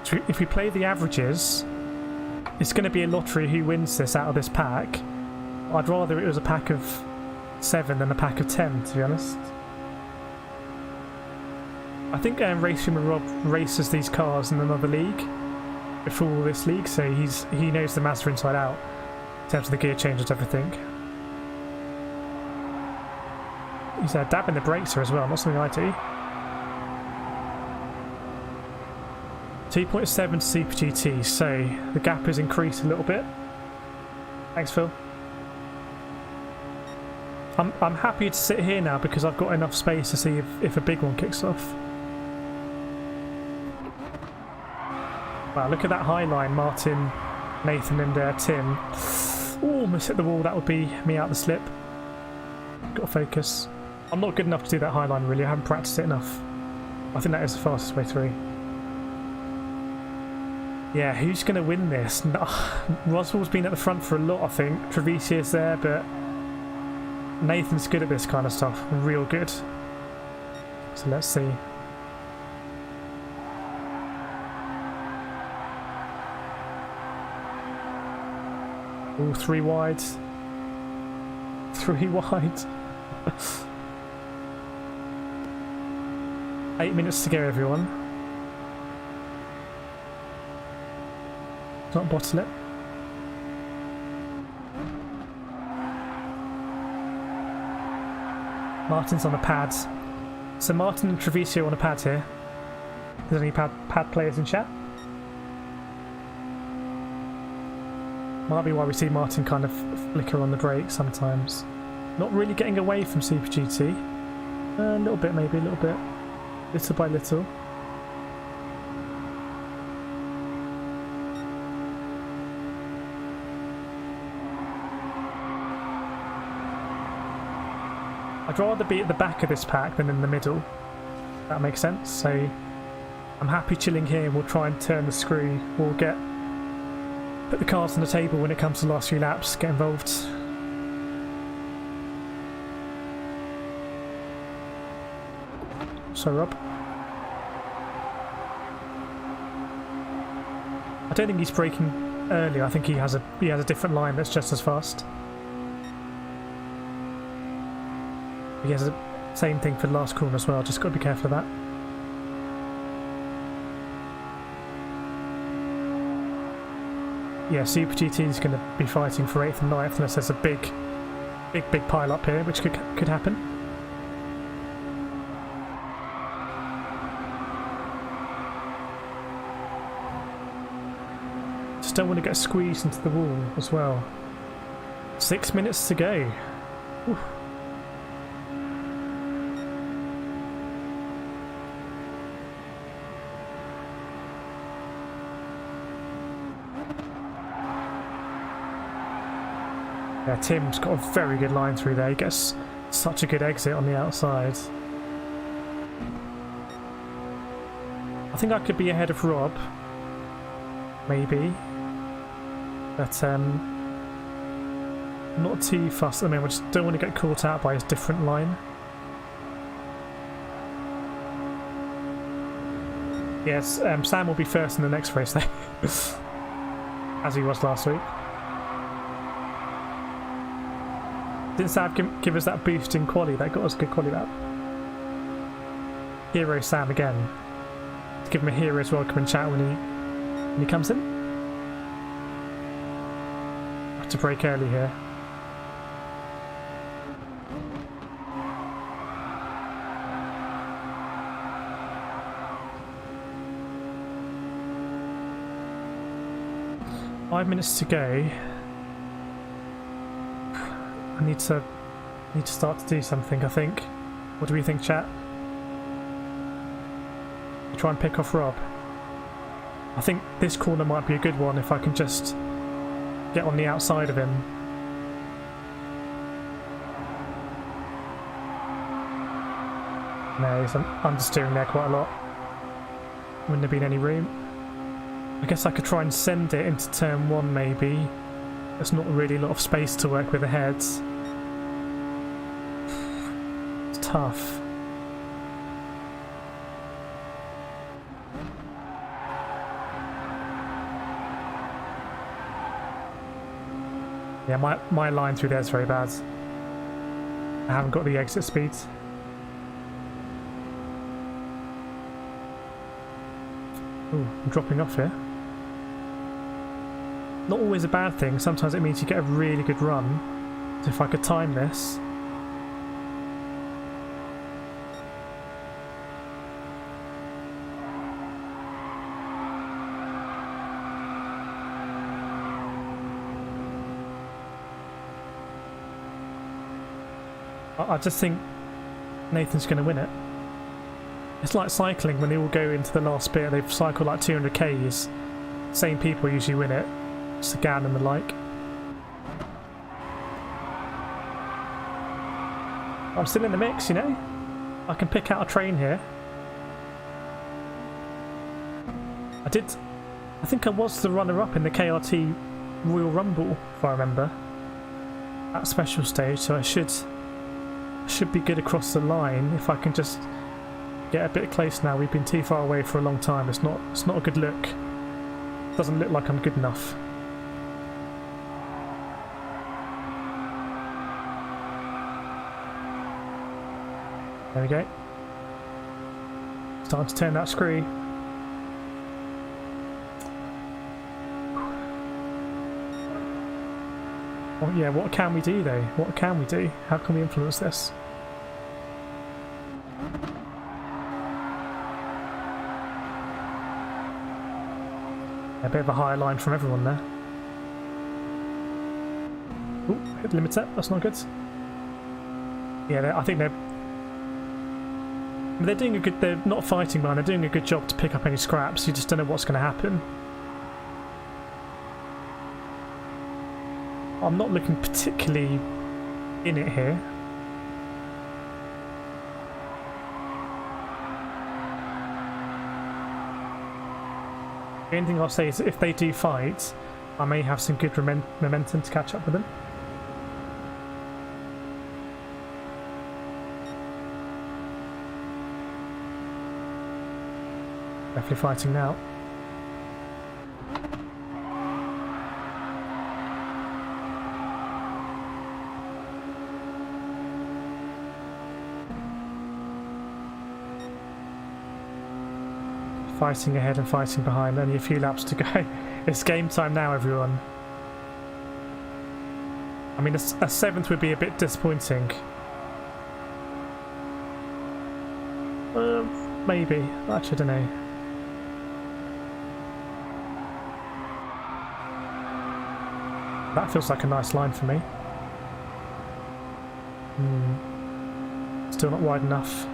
So if we play the averages, it's going to be a lottery who wins this out of this pack. I'd rather it was a pack of 7 than a pack of 10, to be honest. I think Racing with Rob races these cars in another league before this league, so he knows the Mazda inside out in terms of the gear changes, everything. He's dabbing the brakes here as well, not something I do. 2.7 Super GT, so the gap has increased a little bit. Thanks, Phil. I'm happy to sit here now because I've got enough space to see if a big one kicks off. Wow, look at that high line, Martin, Nathan and Tim. Ooh, almost hit the wall, that would be me out the slip. Got to focus. I'm not good enough to do that high line really, I haven't practiced it enough. I think that is the fastest way through. Yeah, who's going to win this? Ruzzwald's been at the front for a lot, I think. Trevisio's there, but Nathan's good at this kind of stuff. Real good. So let's see. Ooh, 3 wide. 3 wide. 8 minutes to go, everyone. Not bottle it. Martin's on a pad. So Martin and Trevisio on a pad here. Is there any pad players in chat? Might be why we see Martin kind of flicker on the brake sometimes. Not really getting away from Super GT. A little bit maybe, a little bit. Little by little. I'd rather be at the back of this pack than in the middle. That makes sense. So I'm happy chilling here and we'll try and turn the screw. We'll put the cards on the table when it comes to the last few laps, get involved. So Rob. I don't think he's braking early. I think he has a different line that's just as fast. He has the same thing for the last corner as well, just got to be careful of that. Yeah, Super GT is going to be fighting for 8th and 9th unless there's a big pile up here, which could happen. Just don't want to get squeezed into the wall as well. 6 minutes to go. Oof. Yeah, Tim's got a very good line through there. He gets such a good exit on the outside. I think I could be ahead of Rob. Maybe. But not too fussed. I mean, I just don't want to get caught out by his different line. Yes, Sam will be first in the next race though. As he was last week. Didn't Sam give us that boost in quali? That got us a good quali lap. Hero Sam again. Let's give him a hero's welcome in chat when he comes in. Have to brake early here. Five minutes to go. I need to start to do something, I think. What do we think, chat? Try and pick off Rob. I think this corner might be a good one if I can just get on the outside of him. No, he's understeering there quite a lot. Wouldn't have been any room. I guess I could try and send it into turn 1 maybe. There's not really a lot of space to work with ahead. It's tough. Yeah, my line through there is very bad. I haven't got the exit speed. Ooh, I'm dropping off here. Not always a bad thing, sometimes it means you get a really good run. So if I could time this... I just think Nathan's going to win it. It's like cycling when they all go into the last bit, they've cycled like 200 Ks. Same people usually win it. Sagan and the like. I'm still in the mix, you know? I can pick out a train here. I think I was the runner-up in the KRT Royal Rumble, if I remember. At special stage, so I should be good across the line if I can just get a bit close now. We've been too far away for a long time. It's not a good look. Doesn't look like I'm good enough. There we go. Starting to turn that screw. Well, yeah, what can we do though? What can we do? How can we influence this? A bit of a higher line from everyone there. Ooh, hit the limiter. That's not good. Yeah, I think they're doing a good. They're not fighting, man. They're doing a good job to pick up any scraps. You just don't know what's going to happen. I'm not looking particularly in it here. The only thing I'll say is if they do fight, I may have some good momentum to catch up with them. Definitely fighting now. Fighting ahead and fighting behind, only a few laps to go. It's game time now, everyone. I mean, a 7th would be a bit disappointing. Maybe. Actually, I don't know. That feels like a nice line for me. Still not wide enough.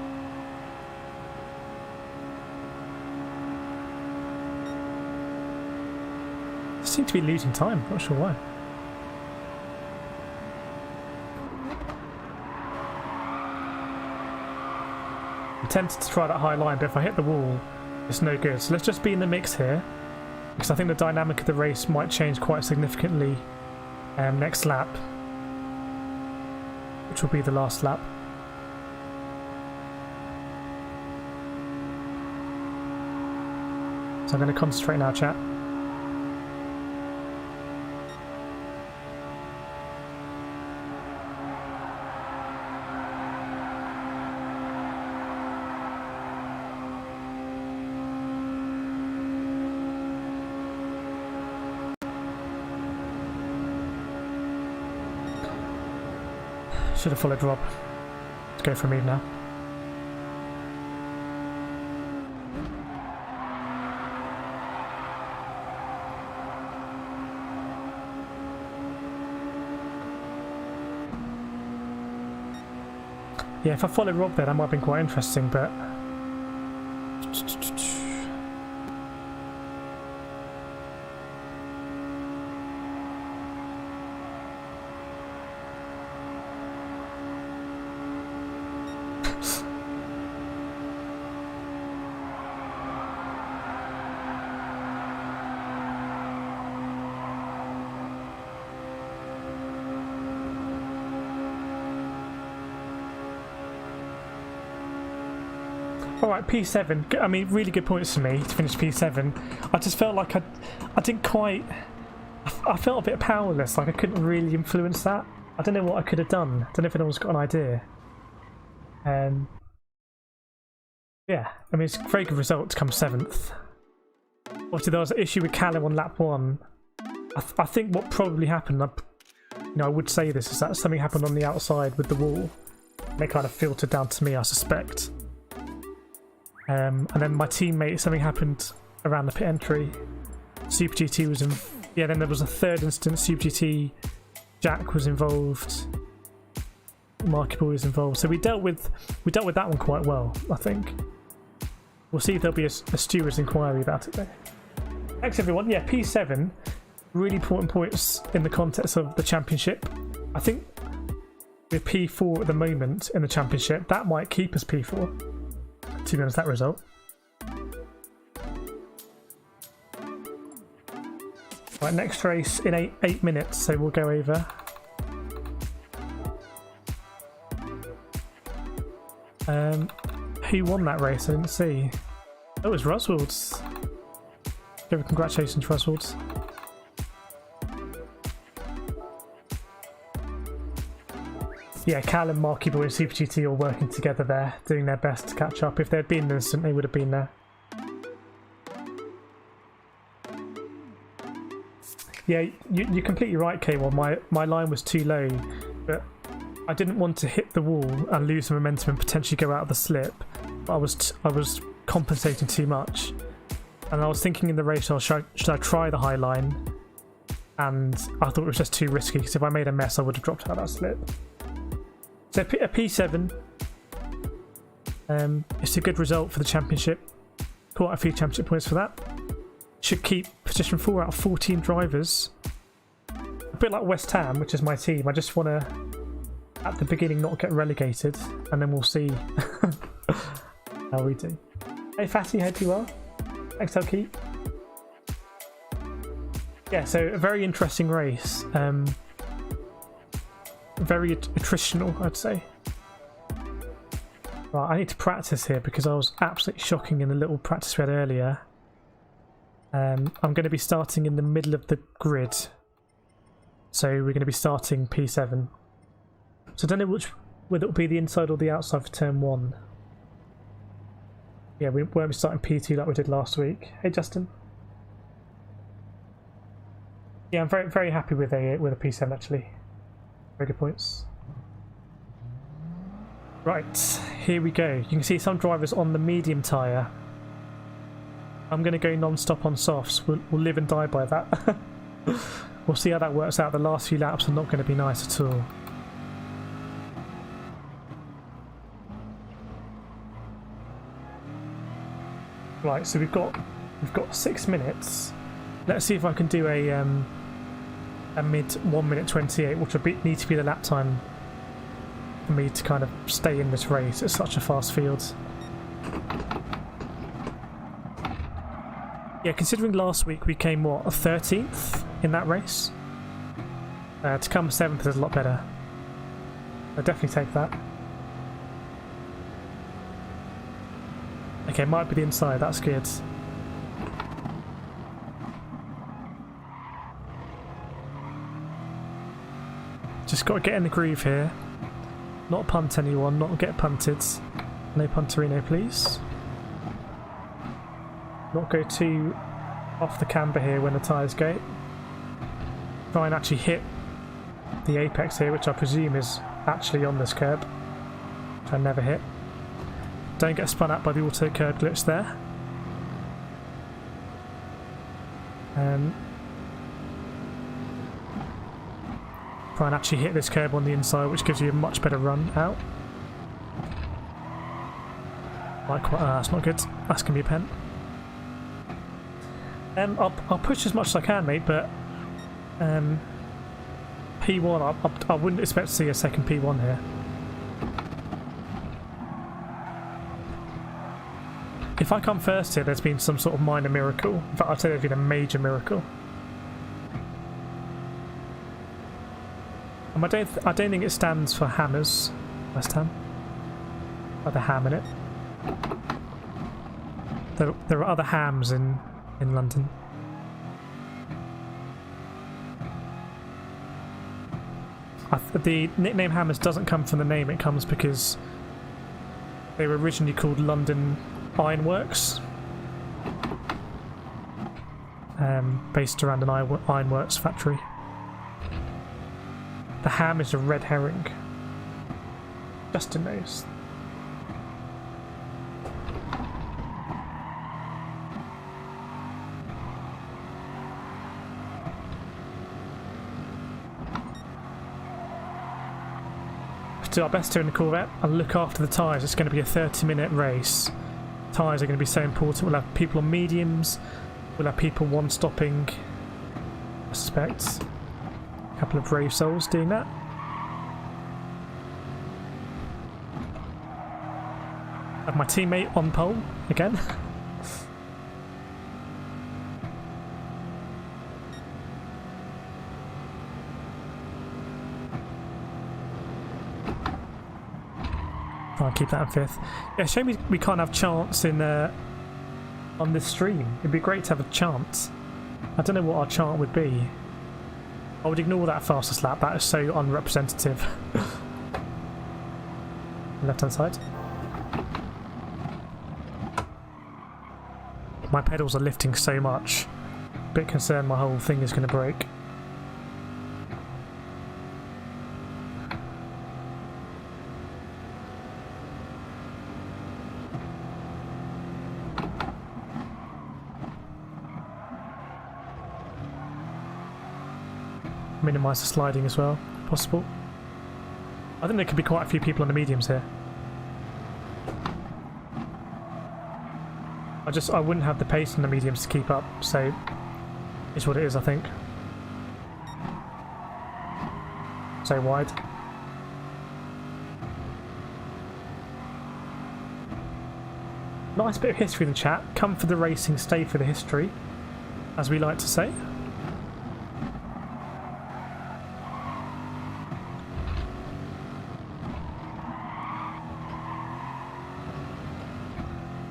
Seem to be losing time, not sure why. I'm tempted to try that high line, but if I hit the wall, it's no good. So let's just be in the mix here, because I think the dynamic of the race might change quite significantly next lap, which will be the last lap. So I'm going to concentrate now, chat. Should have followed Rob. Let's go for a move now. Yeah, if I followed Rob there, that might have been quite interesting, but... Alright, P7. I mean, really good points for me to finish P7. I just felt like I didn't quite... I felt a bit powerless, like I couldn't really influence that. I don't know what I could have done. I don't know if anyone's got an idea. Yeah, I mean, it's a very good result to come 7th. Obviously, there was an issue with Callum on lap 1. I think what probably happened, I would say this, is that something happened on the outside with the wall. And it kind of filtered down to me, I suspect. And then my teammate, something happened around the pit entry. Super GT was in... Yeah, then there was a third instance, Super GT, Jack was involved. Marky Boy was involved. So we dealt with that one quite well, I think. We'll see if there'll be a steward's inquiry about it though. Thanks everyone. Yeah, P7, really important points in the context of the championship. I think with P4 at the moment in the championship, that might keep us P4. To be honest, that result. Right, next race in 8 minutes, so we'll go over. Who won that race? I didn't see. Oh, it was Ruzzwald. Give a congratulations, Ruzzwald. Yeah, Cal and Marky Boy and Super GT all working together there, doing their best to catch up. If they'd been innocent, they would have been there. Yeah, you're completely right, K1. My line was too low, but I didn't want to hit the wall and lose the momentum and potentially go out of the slip. I was compensating too much, and I was thinking in the race, should I try the high line? And I thought it was just too risky because if I made a mess, I would have dropped out of that slip. So a P7. It's a good result for the championship. Quite a few championship points for that. Should keep position 4 out of 14 drivers. A bit like West Ham, which is my team. I just want to, at the beginning, not get relegated, and then we'll see how we do. Hey Fatty, hope you well. Thanks, Elkie. Yeah, so a very interesting race. Very attritional, I'd say. Right, I need to practice here because I was absolutely shocking in the little practice we had earlier. I'm going to be starting in the middle of the grid. So we're going to be starting P7. So I don't know whether it'll be the inside or the outside for turn 1. Yeah, we won't be starting P2 like we did last week. Hey Justin. Yeah, I'm very, very happy with a P7 actually. Very good points. Right, here we go. You can see some drivers on the medium tyre. I'm going to go non-stop on softs. We'll live and die by that. We'll see how that works out. The last few laps are not going to be nice at all. Right, so we've got 6 minutes. Let's see if I can do a mid 1 minute 28, which will need to be the lap time for me to kind of stay in this race. It's such a fast field. Yeah, considering last week we came, what, a 13th in that race? To come 7th is a lot better. I'll definitely take that. Okay, might be the inside, that's good. Just got to get in the groove here. Not punt anyone, not get punted. No punterino, please. Not go too off the camber here when the tyres go. Try and actually hit the apex here, which I presume is actually on this curb, which I never hit. Don't get spun out by the auto curb glitch there. Try and actually hit this curb on the inside, which gives you a much better run out. That's not good. That's going to be a pen. I'll push as much as I can, mate, but P1, I wouldn't expect to see a second P1 here. If I come first here, there's been some sort of minor miracle. In fact, I'd say there's been a major miracle. I don't think it stands for hammers, West Ham. Like the ham in it. there are other hams in London. The nickname Hammers doesn't come from the name, it comes because they were originally called London Ironworks, based around an ironworks factory. The ham is a red herring. Justin knows. Do our best here in the Corvette and look after the tyres. It's going to be a 30-minute race. Tyres are going to be so important. We'll have people on mediums. We'll have people one-stopping. I suspect a couple of brave souls doing that. I have my teammate on pole again. I'll keep that in 5th. Yeah, shame we can't have chants in on this stream. It'd be great to have a chant. I don't know what our chant would be. I would ignore that fastest lap. That is so unrepresentative. Left hand side. My pedals are lifting so much. Bit concerned my whole thing is going to break. Minimise the sliding as well, if possible. I think there could be quite a few people on the mediums here. I wouldn't have the pace on the mediums to keep up, so it's what it is, I think. So wide. Nice bit of history in the chat. Come for the racing, stay for the history, as we like to say.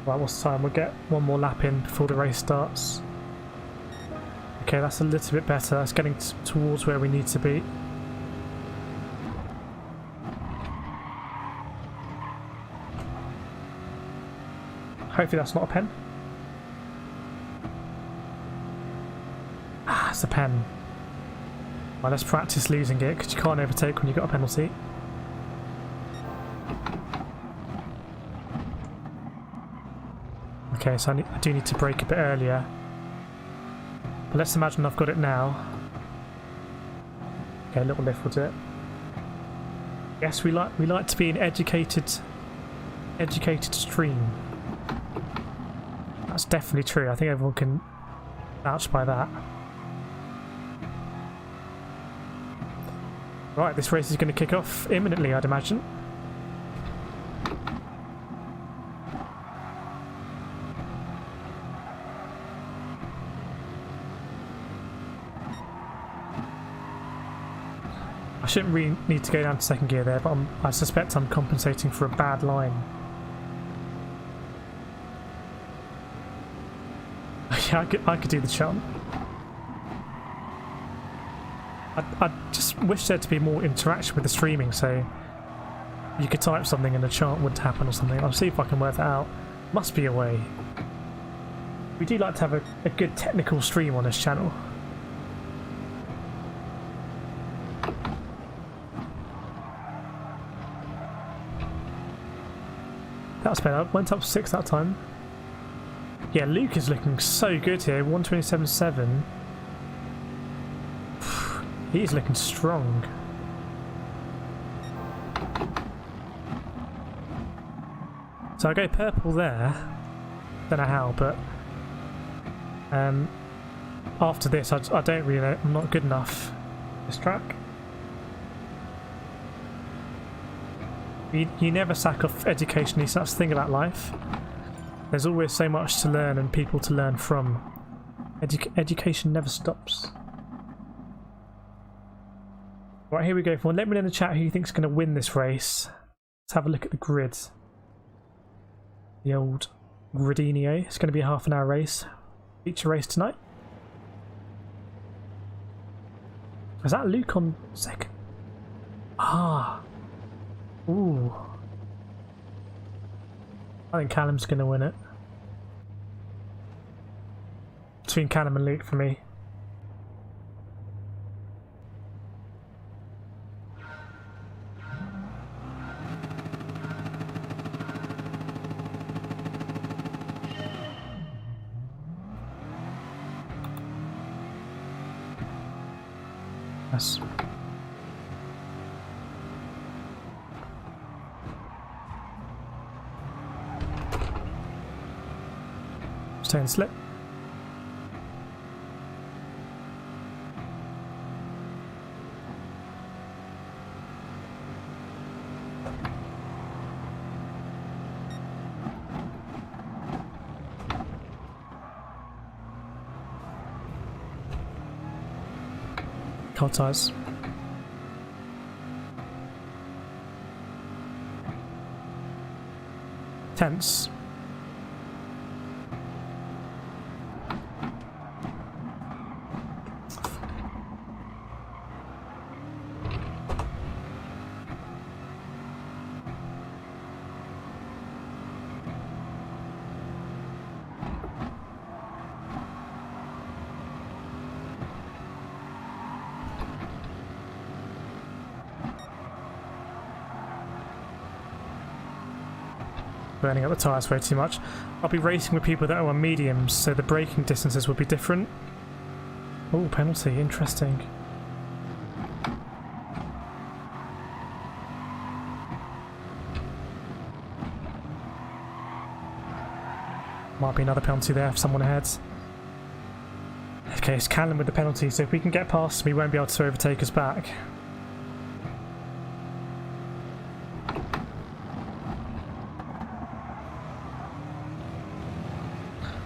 Right, what's the time? We'll get one more lap in before the race starts. Okay, that's a little bit better. It's getting towards where we need to be. Hopefully that's not a pen. Ah, it's a pen. Right, let's practice losing it, because you can't overtake when you've got a penalty. Okay, so I do need to brake a bit earlier. But let's imagine I've got it now. Okay, a little lift will do it. Yes, we like to be an educated stream. That's definitely true. I think everyone can vouch by that. Right, this race is going to kick off imminently, I'd imagine. I shouldn't really need to go down to second gear there, but I suspect I'm compensating for a bad line. Yeah, I could do the chant. I just wish there to be more interaction with the streaming, so you could type something and a chant would happen or something. I'll see if I can work that out. Must be a way. We do like to have a good technical stream on this channel. That's better. Went up 6 that time. Yeah, Luke is looking so good here. 127.7. He's looking strong. So I go purple there. Don't know how, but after this, I don't really know. I'm not good enough this track. You never sack off education. That's the thing about life. There's always so much to learn and people to learn from. Education never stops. Right, here we go. Everyone, let me know in the chat who you think's going to win this race. Let's have a look at the grid. The old Gradinio. It's going to be a half-an-hour race. Feature race tonight. Is that Luke on second? Ah. Ooh. I think Callum's going to win it. Between Callum and Luke for me. Yes. Stay and slip. Cold tires. Tense. Burning up the tyres way too much. I'll be racing with people that are on mediums, so the braking distances will be different. Oh, penalty, interesting. Might be another penalty there if someone ahead. Okay, it's Callum with the penalty, so if we can get past him, he won't be able to overtake us back.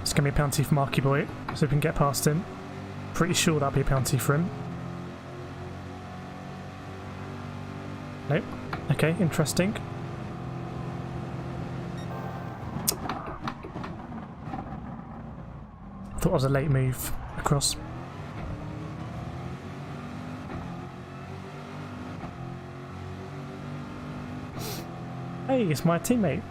It's going to be a penalty for Marky Boy, so if we can get past him. Pretty sure that'll be a penalty for him. Nope. Okay, interesting. Thought it was a late move across. Hey, it's my teammate.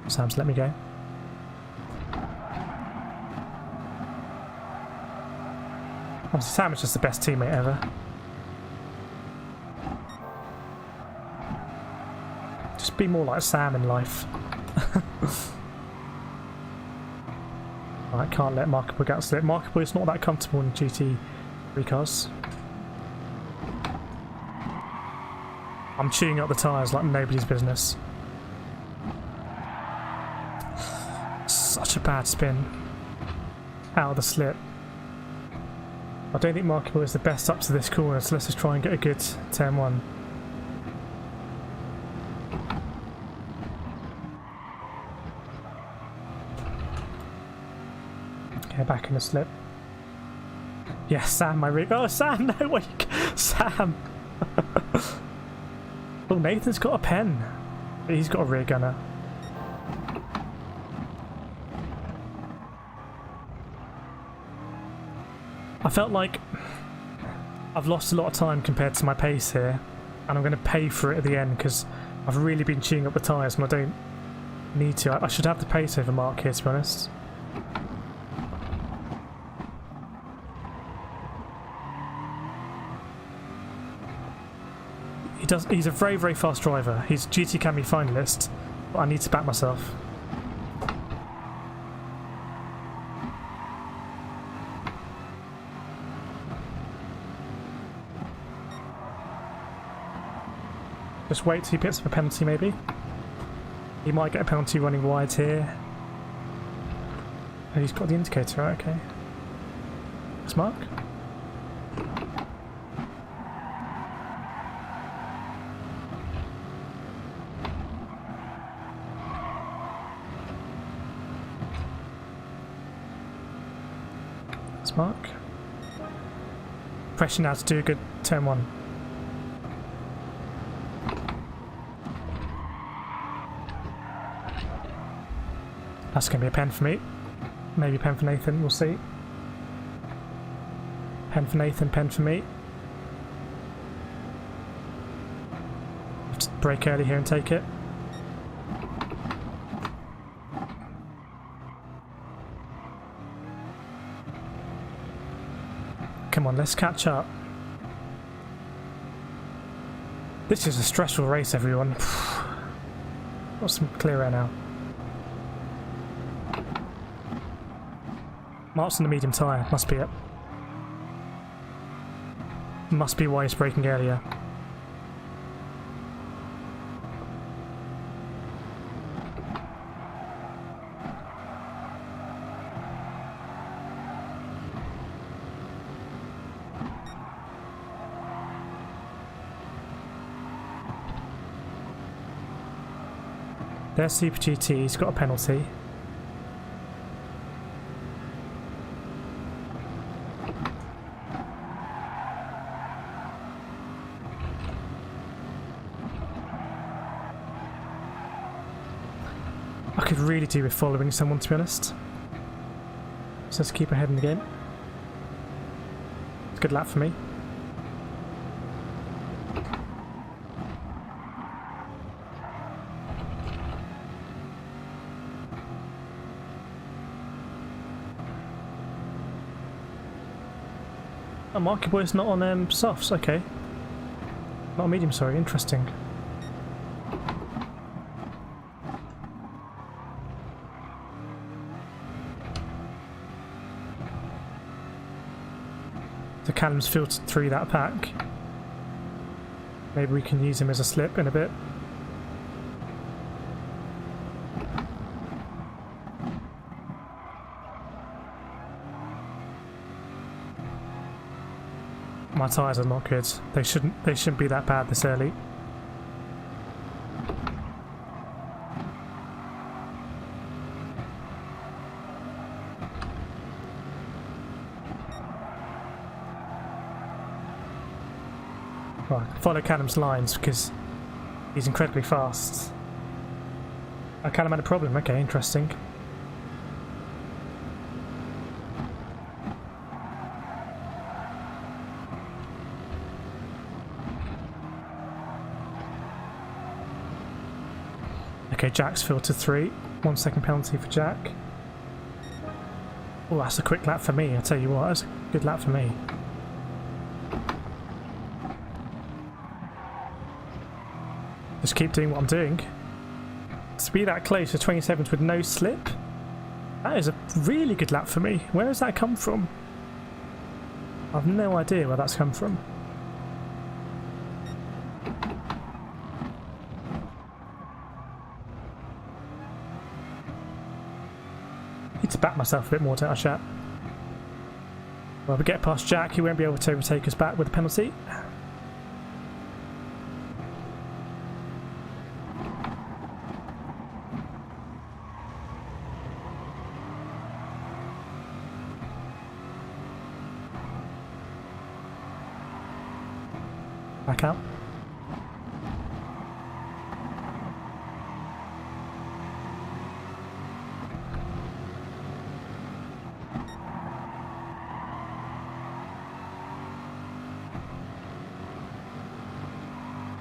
Sam's let me go. Obviously, Sam is just the best teammate ever. Just be more like Sam in life. I can't let Marketable get slip. Marketable is not that comfortable in GT3 cars. I'm chewing up the tyres like nobody's business. Such a bad spin. Out of the slip. I don't think Marketable is the best up to this corner, so let's just try and get a good turn one. Okay, back in the slip. Yeah, Sam, my rig. Oh, Sam, no way. Sam. Oh, Nathan's got a pen. He's got a rear gunner. I felt like I've lost a lot of time compared to my pace here, and I'm going to pay for it at the end because I've really been chewing up the tyres and I don't need to. I should have the pace over Mark here, to be honest. He's a very, very fast driver. He's GT Academy finalist, but I need to back myself. Just wait till he picks up a penalty, maybe. He might get a penalty running wide here. Oh, he's got the indicator, right, okay. That's Mark. Mark. Pressure now to do a good turn 1. That's going to be a pen for me. Maybe pen for Nathan, we'll see. Pen for Nathan, pen for me. Have to brake early here and take it. Come on, let's catch up. This is a stressful race, everyone. Got some clear air now. Mark's on the medium tyre, must be it. Must be why he's braking earlier. There's Super GT, he's got a penalty. I could really do with following someone, to be honest. So let's keep ahead in the game. It's a good lap for me. Oh, Marky Boy's not on softs, okay. Not on medium, sorry, interesting. The Callum's filtered through that pack. Maybe we can use him as a slip in a bit. My tyres are not good. They shouldn't be that bad this early. Right, follow Callum's lines because he's incredibly fast. Oh, Callum had a problem. Okay, interesting. Okay, Jack's filtered 3. 1 second penalty for Jack. Oh, that's a quick lap for me. I tell you what, that's a good lap for me. Just keep doing what I'm doing. To be that close for 27s with no slip, that is a really good lap for me. Where has that come from? I've no idea where that's come from. Need to back myself a bit more, don't I, chat? Well, we get past Jack, he won't be able to overtake us back with a penalty. Back out.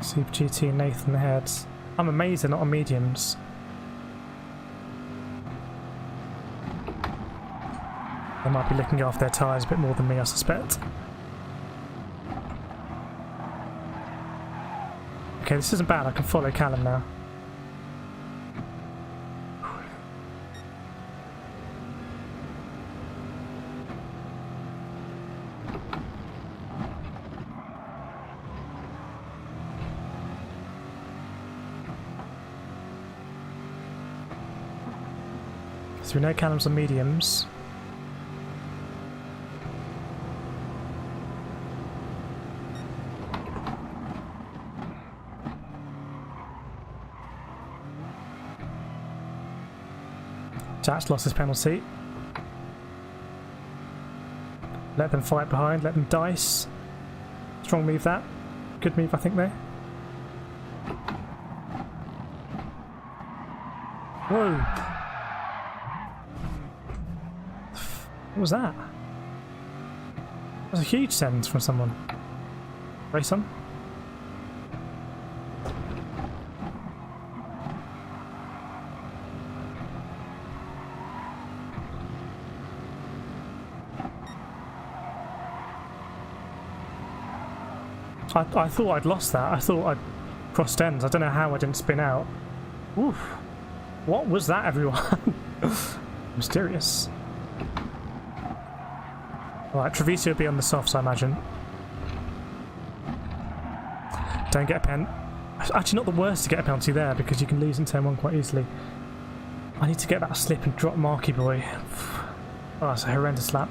Super GT and Nathan ahead. I'm amazed they're not on mediums. They might be looking after their tyres a bit more than me, I suspect. Okay, this isn't bad. I can follow Callum now. So we know Callum's on mediums. Jack's lost his penalty. Let them fight behind, let them dice. Strong move that. Good move, I think, there. Whoa! What was that? That was a huge send from someone. Race on. I thought I'd lost that. I thought I'd crossed ends. I don't know how I didn't spin out. Oof. What was that, everyone? Mysterious. Alright, Trevisio will be on the softs, I imagine. Don't get a pen. Actually, not the worst to get a penalty there, because you can lose in turn 1 quite easily. I need to get that slip and drop Marky Boy. Oh, that's a horrendous lap.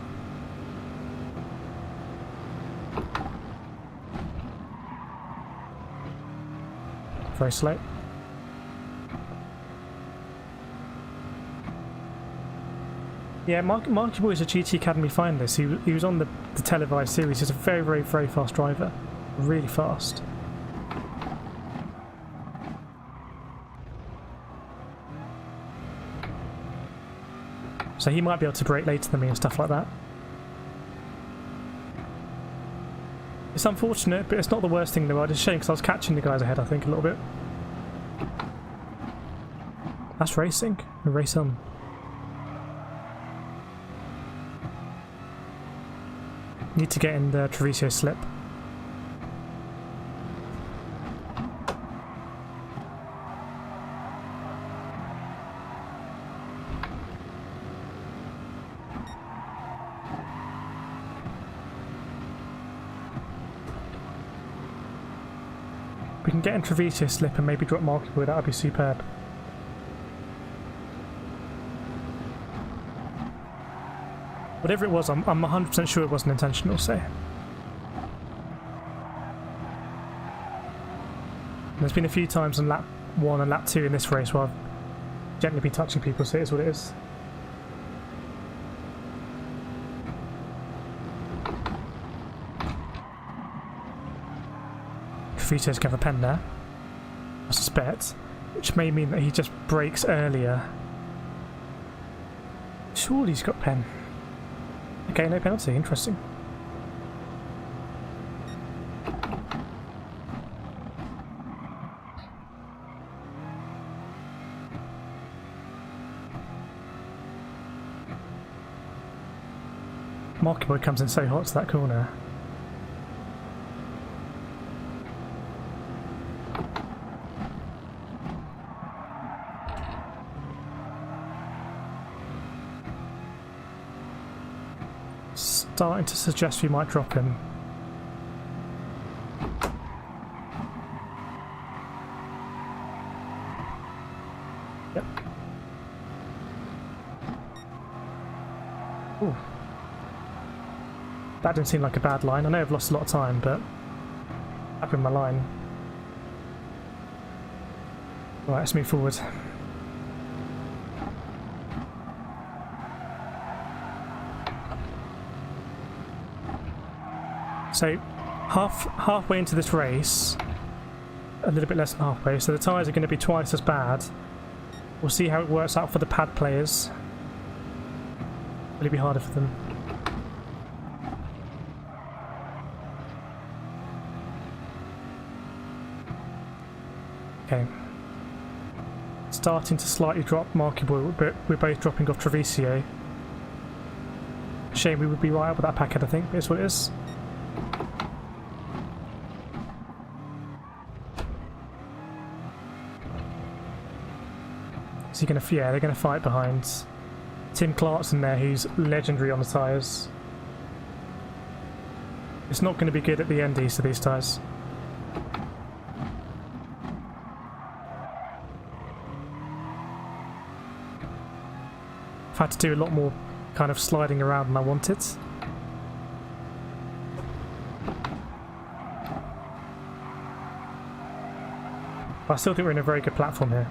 Very slow. Yeah, Marky Boy is a GT Academy finalist. He was on the televised series. He's a very, very, very fast driver. Really fast. So he might be able to brake later than me and stuff like that. It's unfortunate, but it's not the worst thing in the world. It's a shame because I was catching the guys ahead, I think, a little bit. That's racing. We race on. Need to get in the Trevisio slip. We can get in Trevisio slip and maybe drop Marky Boy. That would be superb. Whatever it was, I'm 100% sure it wasn't intentional, so... There's been a few times on lap 1 and lap 2 in this race where I've gently been touching people, so it is what it is. Trevisio's going to have a pen there, I suspect, which may mean that he just brakes earlier. Surely he's got pen. Okay, no penalty. Interesting. Marky Boy comes in so hot to that corner. Starting to suggest we might drop him. Yep. Ooh. That didn't seem like a bad line. I know I've lost a lot of time, but up in my line. Right, let's move forward. So, halfway into this race, a little bit less than halfway, so the tyres are going to be twice as bad. We'll see how it works out for the pad players. Will it be harder for them? Okay. Starting to slightly drop Marky Boy, but we're both dropping off Trevisio. Shame we would be right up with that packet, I think, but it's what it is. Is he going to... yeah, they're going to fight behind. Tim Clarkson there, who's legendary on the tyres. It's not going to be good at the endies of these tyres. I've had to do a lot more kind of sliding around than I wanted. But I still think we're in a very good platform here.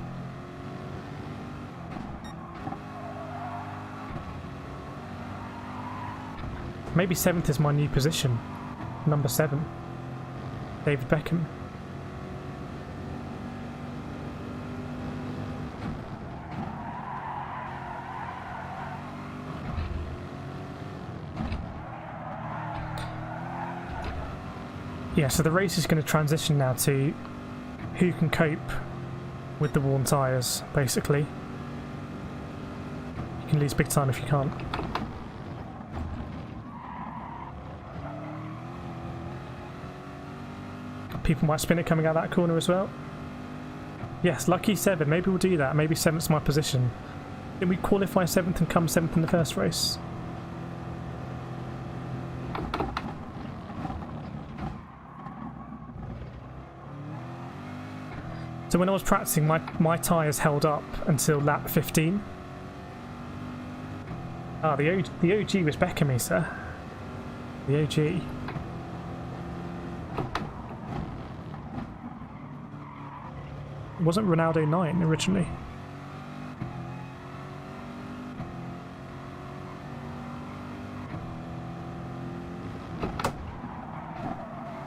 Maybe 7th is my new position. Number 7. David Beckham. Yeah, so the race is going to transition now to who can cope with the worn tyres, basically. You can lose big time if you can't. People might spin it coming out that corner as well. Yes, lucky 7. Maybe we'll do that. Maybe 7th's my position. Did we qualify 7th and come 7th in the first race? So when I was practicing, my tyres held up until lap 15. Ah, the OG was Beckham, sir. The OG. Wasn't Ronaldo 9 originally?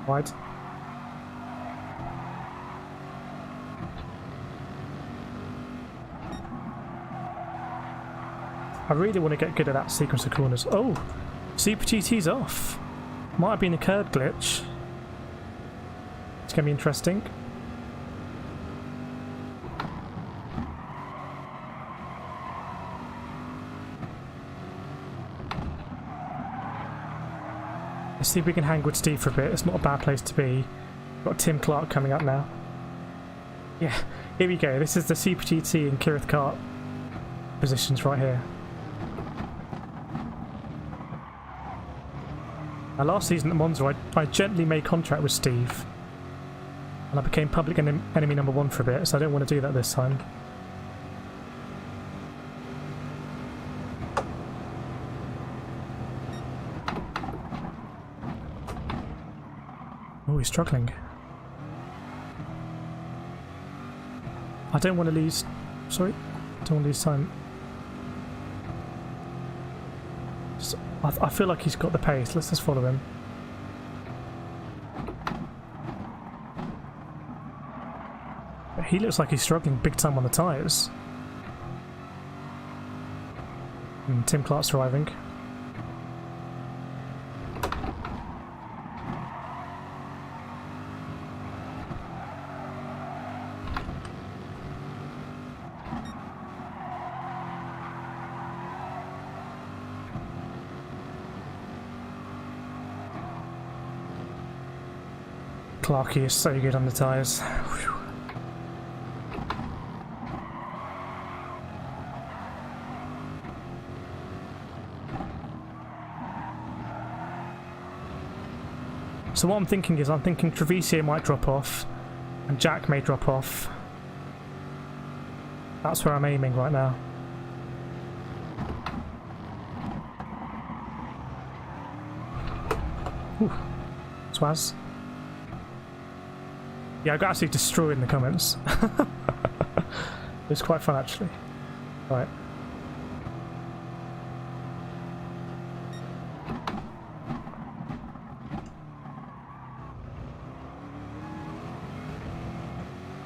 Wide. I really want to get good at that sequence of corners. Oh! Super GT's off. Might have been a curb glitch. It's going to be interesting. Let's see if we can hang with Steve for a bit. It's not a bad place to be. We've got Tim Clark coming up now. Yeah, here we go. This is the Super GT and Kirith Kart positions right here. Now, last season at Monza, I gently made contact with Steve. And I became public enemy number 1 for a bit, so I don't want to do that this time. Oh, he's struggling. I don't want to lose... Sorry? I don't want to lose time. I feel like he's got the pace. Let's just follow him. But he looks like he's struggling big time on the tyres. And Tim Clark's driving. Clarky is so good on the tyres. So what I'm thinking is, I'm thinking Trevisio might drop off, and Jack may drop off. That's where I'm aiming right now. Ooh. Swaz. Yeah, I got absolutely destroyed in the comments. It was quite fun, actually. Right.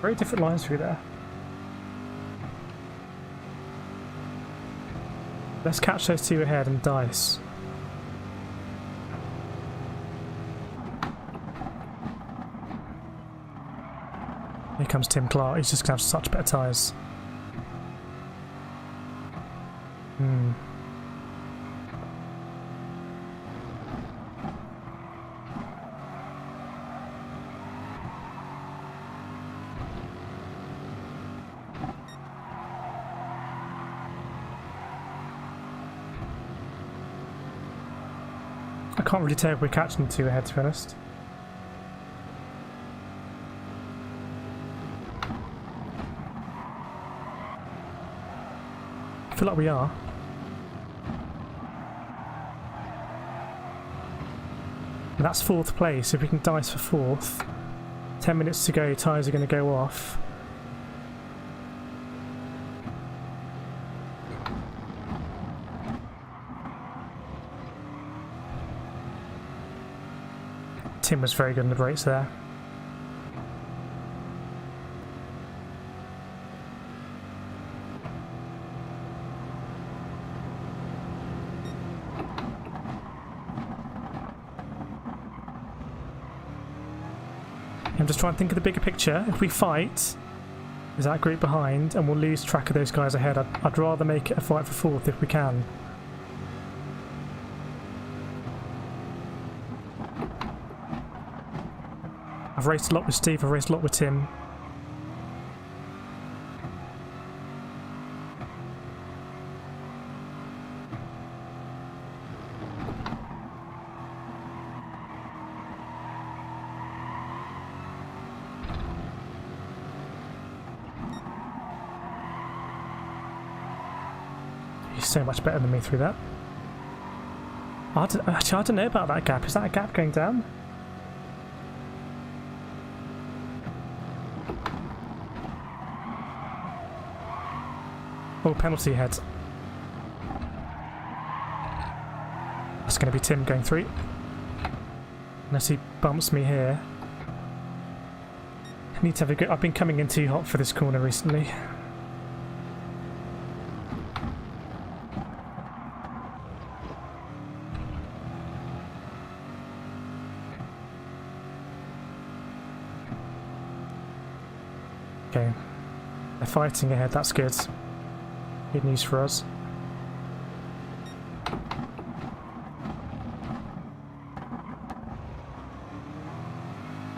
Very different lines through there. Let's catch those two ahead and dice. Here comes Tim Clark. He's just going to have such better tyres. I can't really tell if we're catching two ahead, to be honest. I feel like we are. And that's 4th place. If we can dice for 4th, 10 minutes to go, tyres are going to go off. Tim was very good on the brakes there. I'm just trying to think of the bigger picture. If we fight, there's that group behind, and we'll lose track of those guys ahead. I'd rather make it a fight for fourth if we can. I've raced a lot with Steve, I've raced a lot with Tim. He's so much better than me through that. I don't know about that gap. Is that a gap going down? Oh, penalty ahead. That's going to be Tim going through. Unless he bumps me here. I need to have a good... I've been coming in too hot for this corner recently. Okay. They're fighting ahead, that's good. Good news for us.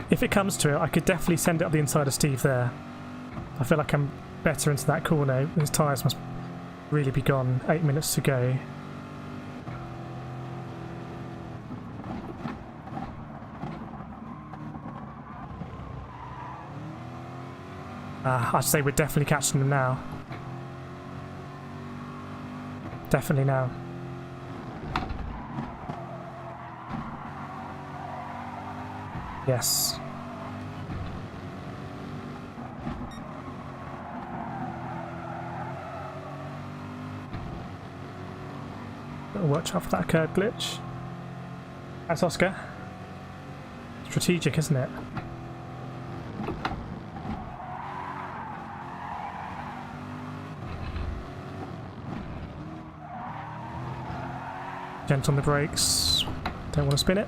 If it comes to it, I could definitely send it up the inside of Steve there. I feel like I'm better into that corner. His tyres must really be gone. 8 minutes to go. I'd say we're definitely catching them now. Definitely now. Yes. Watch out for that curb glitch. That's Oscar. Strategic, isn't it? Gentle on the brakes. Don't want to spin it.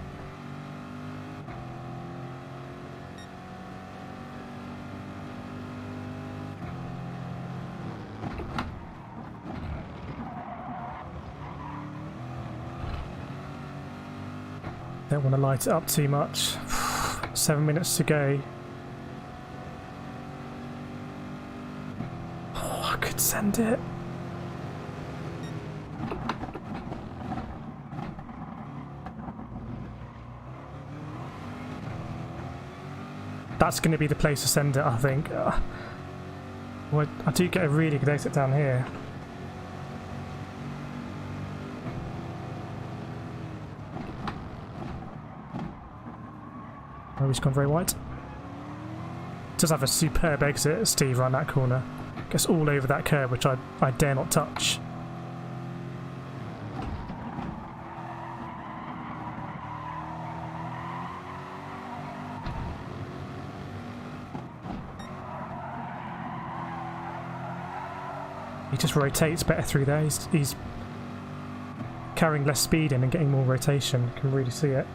Don't want to light it up too much. 7 minutes to go. Oh, I could send it. That's going to be the place to send it, I think. Well, I do get a really good exit down here. Oh, he's gone very wide. Does have a superb exit, Steve, around that corner. Gets all over that curb, which I dare not touch. He just rotates better through there. He's carrying less speed in and getting more rotation. You can really see it.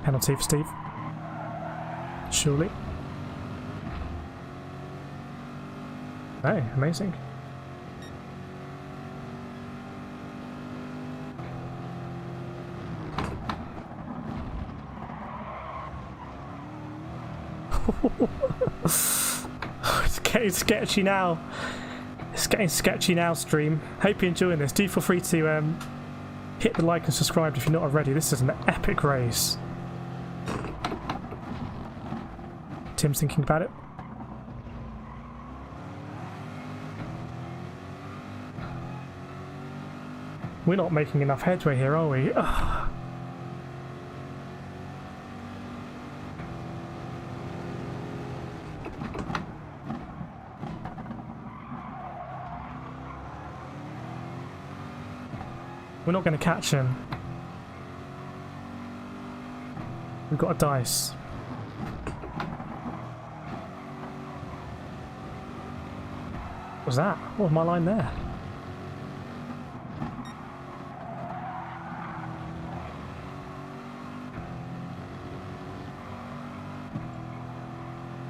Penalty for Steve. Surely. Oh, amazing. It's getting sketchy now. It's getting sketchy now, stream. Hope you're enjoying this. Do feel free to hit the like and subscribe if you're not already. This is an epic race. Tim's thinking about it. We're not making enough headway here, are we? Ugh. We're not going to catch him. We've got a dice. What was that? What was my line there?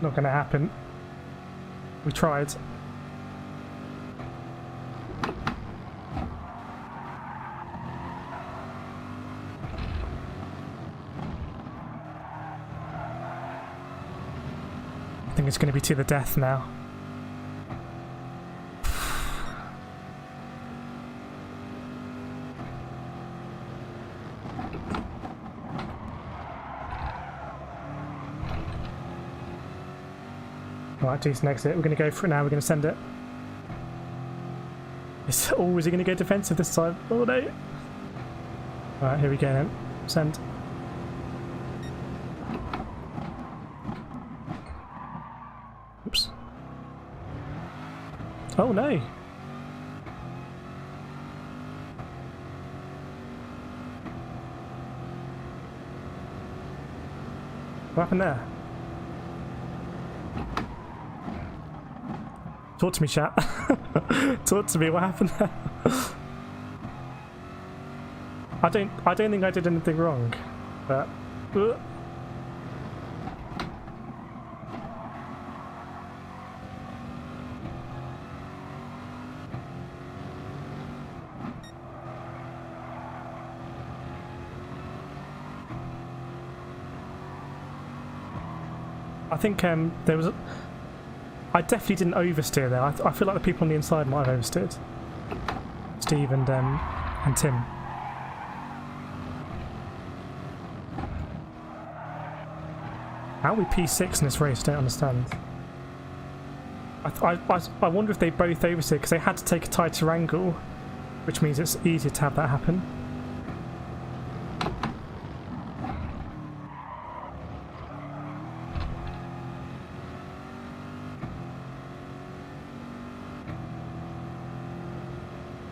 Not going to happen. We tried. I think it's going to be to the death now. Right, decent exit. We're going to go for it now. We're going to send it. Is he going to go defensive this time? Oh no. Alright, here we go then. Send. Oops. Oh no. What happened there? Talk to me, chat. Talk to me. What happened there? I don't think I did anything wrong, but. I think there was. I definitely didn't oversteer there. I feel like the people on the inside might have oversteered. Steve and Tim. How are we P6 in this race? Don't understand. I wonder if they both oversteered because they had to take a tighter angle, which means it's easier to have that happen.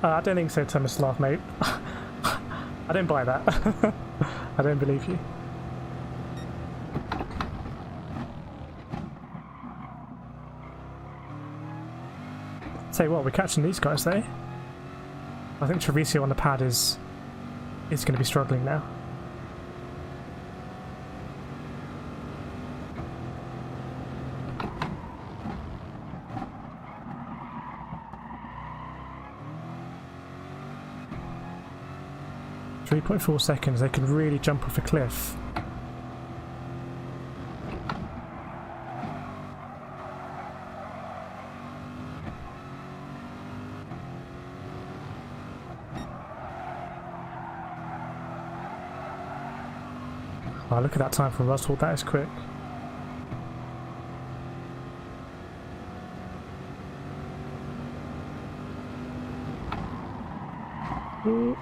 I don't think so, Thomas Laugh, mate. I don't buy that. I don't believe you. Tell you what, we're catching these guys though. I think Trevisio on the pad is going to be struggling now. .4 seconds, they could really jump off a cliff. Wow, look at that time for Ruzzwald, that is quick. Ooh.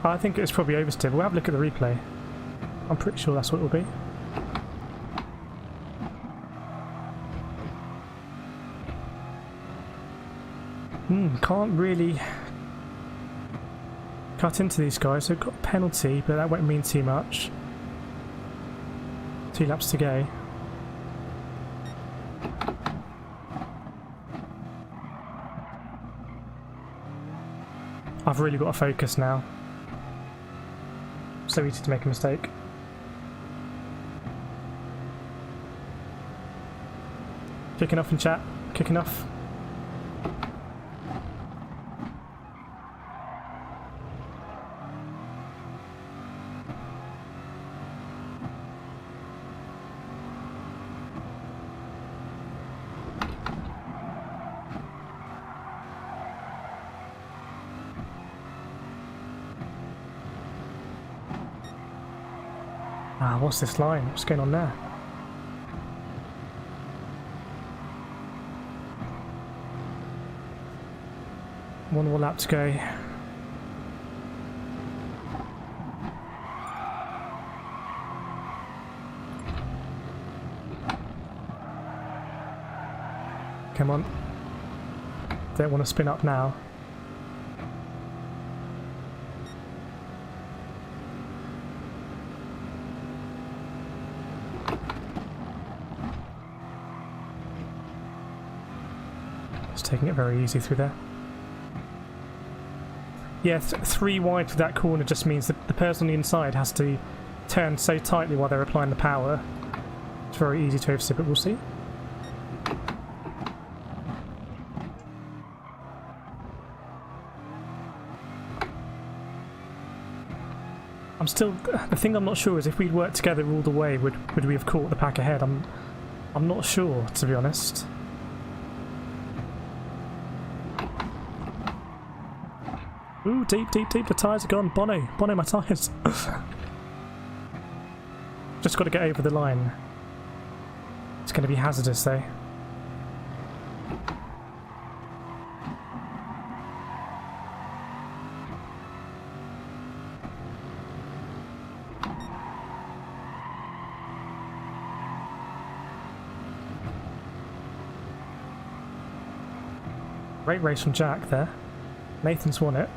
I think it's probably oversteered. We'll have a look at the replay. I'm pretty sure that's what it will be. Can't really cut into these guys. They've got a penalty, but that won't mean too much. 2 laps to go. I've really got to focus now. So easy to make a mistake. Kicking off in chat. Kicking off. What's this line? What's going on there? One more lap to go. Come on. Don't want to spin up now. Just taking it very easy through there. Yeah, 3 wide to that corner just means that the person on the inside has to turn so tightly while they're applying the power. It's very easy to oversee, but we'll see. I'm still... The thing I'm not sure is if we'd worked together all the way, would we have caught the pack ahead? I'm not sure, to be honest. Ooh, deep, deep, deep. The tyres are gone. Bono, my tyres. Just got to get over the line. It's going to be hazardous, though. Great race from Jack there. Nathan's won it.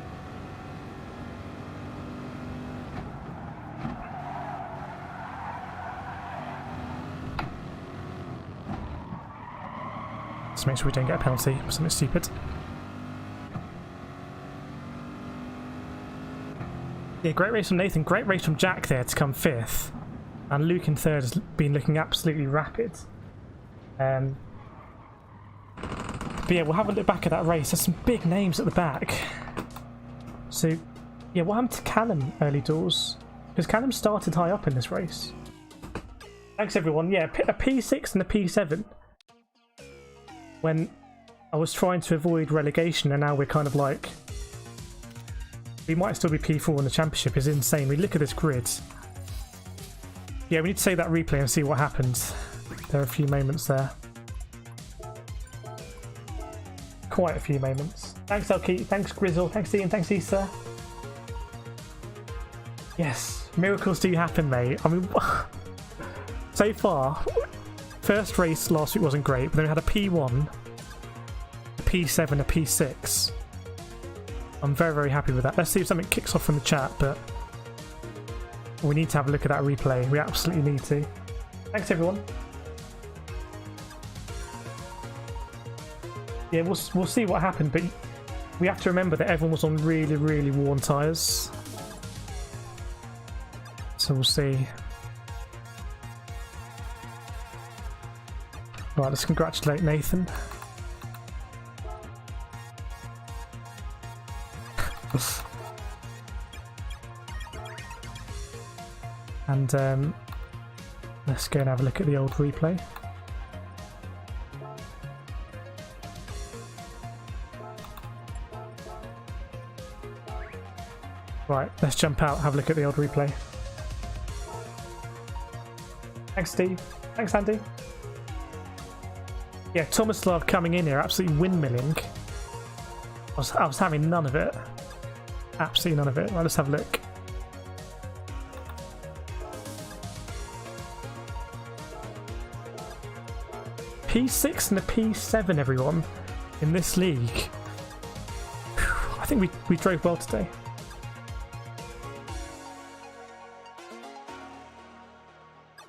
Just make sure we don't get a penalty for something stupid. Yeah, great race from Nathan. Great race from Jack there to come 5th. And Luke in 3rd has been looking absolutely rapid. But yeah, we'll have a look back at that race. There's some big names at the back. So, yeah, what happened to Callum early doors? Because Callum started high up in this race. Thanks, everyone. Yeah, a P6 and a P7. When I was trying to avoid relegation, and now we're kind of like... We might still be P4 in the championship. Is insane. We look at this grid. Yeah, we need to save that replay and see what happened. There are a few moments there. Quite a few moments. Thanks, Elkeet. Thanks, Grizzle. Thanks, Ian. Thanks, Issa. Yes, miracles do happen, mate. I mean, so far, first race last week wasn't great, but then we had a P1, a P7, a P6. I'm very, very happy with that. Let's see if something kicks off from the chat, but we need to have a look at that replay. We absolutely need to. Thanks, everyone. Yeah, we'll see what happened, but we have to remember that everyone was on really, really worn tyres. So we'll see. Right, let's congratulate Nathan. And let's go and have a look at the old replay. Right, let's jump out, have a look at the old replay. Thanks, Steve. Thanks, Andy. Yeah, Tomislav coming in here, absolutely windmilling. I was having none of it. Absolutely none of it. Right, let's have a look. P6 and a P7, everyone, in this league. I think we drove well today.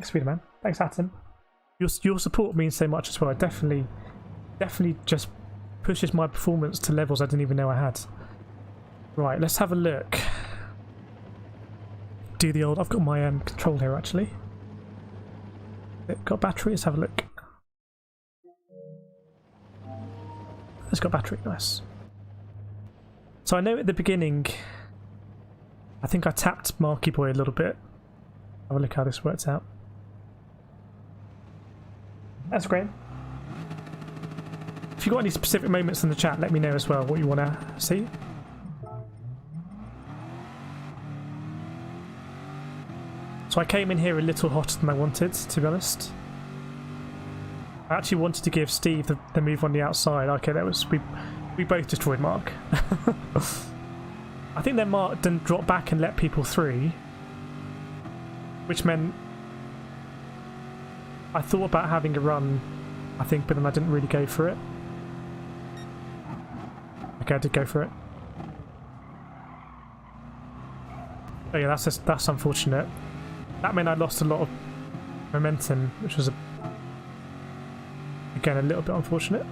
Thanks, man. Thanks, Atom. Your support means so much as well. It definitely just pushes my performance to levels I didn't even know I had. Right, let's have a look. Do the old... I've got my control here, actually. Got battery? Let's have a look. It's got battery, nice. So I know at the beginning, I think I tapped Marky Boy a little bit. Have a look how this works out. That's great. If you've got any specific moments in the chat, let me know as well what you want to see. So I came in here a little hotter than I wanted, to be honest. I actually wanted to give Steve the move on the outside. Okay, that was... We both destroyed Mark. I think then Mark didn't drop back and let people through, which meant I thought about having a run, I think, but then I didn't really go for it. Okay, I did go for it. Oh yeah, that's unfortunate. That meant I lost a lot of momentum, which was again a little bit unfortunate.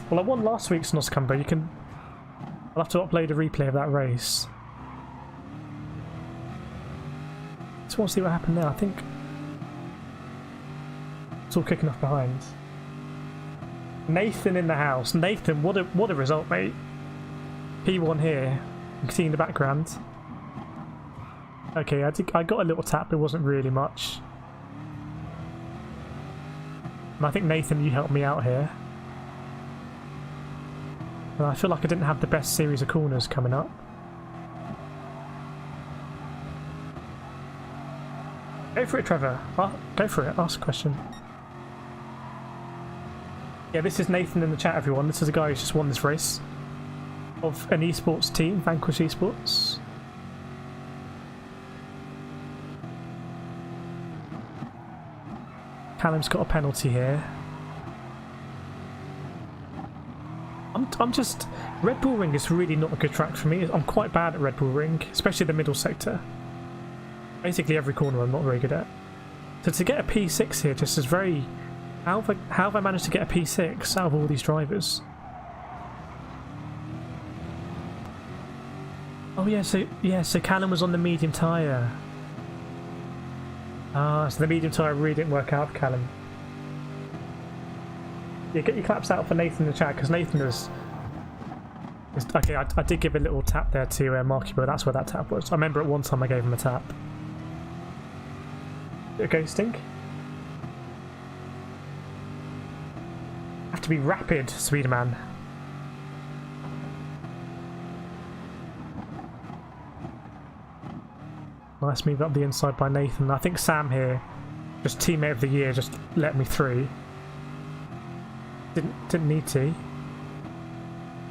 Well, I won last week's Noscumber. I'll have to upload a replay of that race. Just want to see what happened there. I think it's all kicking off behind. Nathan in the house. Nathan, what a result, mate. P1 here. You can see in the background. Okay, I got a little tap. It wasn't really much. And I think Nathan, you helped me out here. And I feel like I didn't have the best series of corners coming up. Go for it, Trevor. Go for it. Ask a question. Yeah, this is Nathan in the chat, everyone. This is a guy who's just won this race of an esports team, Vanquish Esports. Callum's got a penalty here. I'm just... Red Bull Ring is really not a good track for me. I'm quite bad at Red Bull Ring, especially the middle sector. Basically every corner I'm not very good at. So to get a P6 here just is very... How have I managed to get a P6 out of all these drivers? Oh yeah, so Callum was on the medium tyre. Ah, so the medium tyre really didn't work out for Callum. Yeah, get your claps out for Nathan in the chat, because Nathan is... Okay, I did give a little tap there to Marky, but that's where that tap was. I remember at one time I gave him a tap. Bit of ghosting. Have to be rapid, Swedeman. Nice move up the inside by Nathan. I think Sam here, just teammate of the year, just let me through. Didn't need to.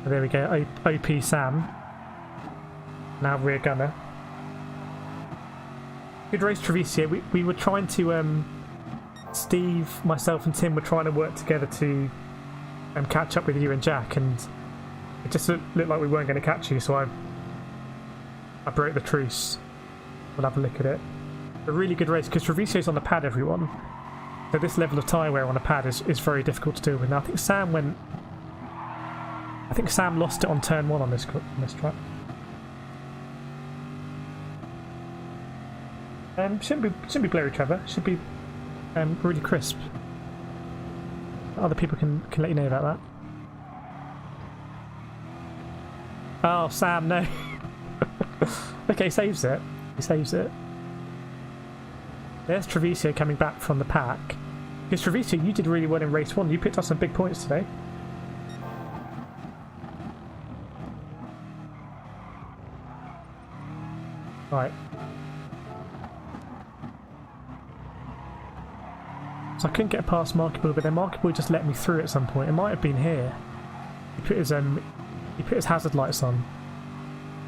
But there we go. OP Sam. Now rear gunner. Good race, Trevisio. We were trying to Steve, myself, and Tim were trying to work together to catch up with you and Jack, and it just looked like we weren't going to catch you, so I broke the truce. We'll have a look at it. A really good race, because Trevisio's on the pad, everyone. So this level of tyre wear on a pad is very difficult to deal with. Now I think Sam lost it on turn 1 on this track. Shouldn't be blurry, Trevor. Should be really crisp. Other people can let you know about that. Oh, Sam, no. Okay, saves it. He saves it. There's Trevisio coming back from the pack. Because Trevisio, you did really well in race 1. You picked up some big points today. Right. So I couldn't get past Marky Boy, but then Marky Boy just let me through at some point. It might have been here. He put his hazard lights on.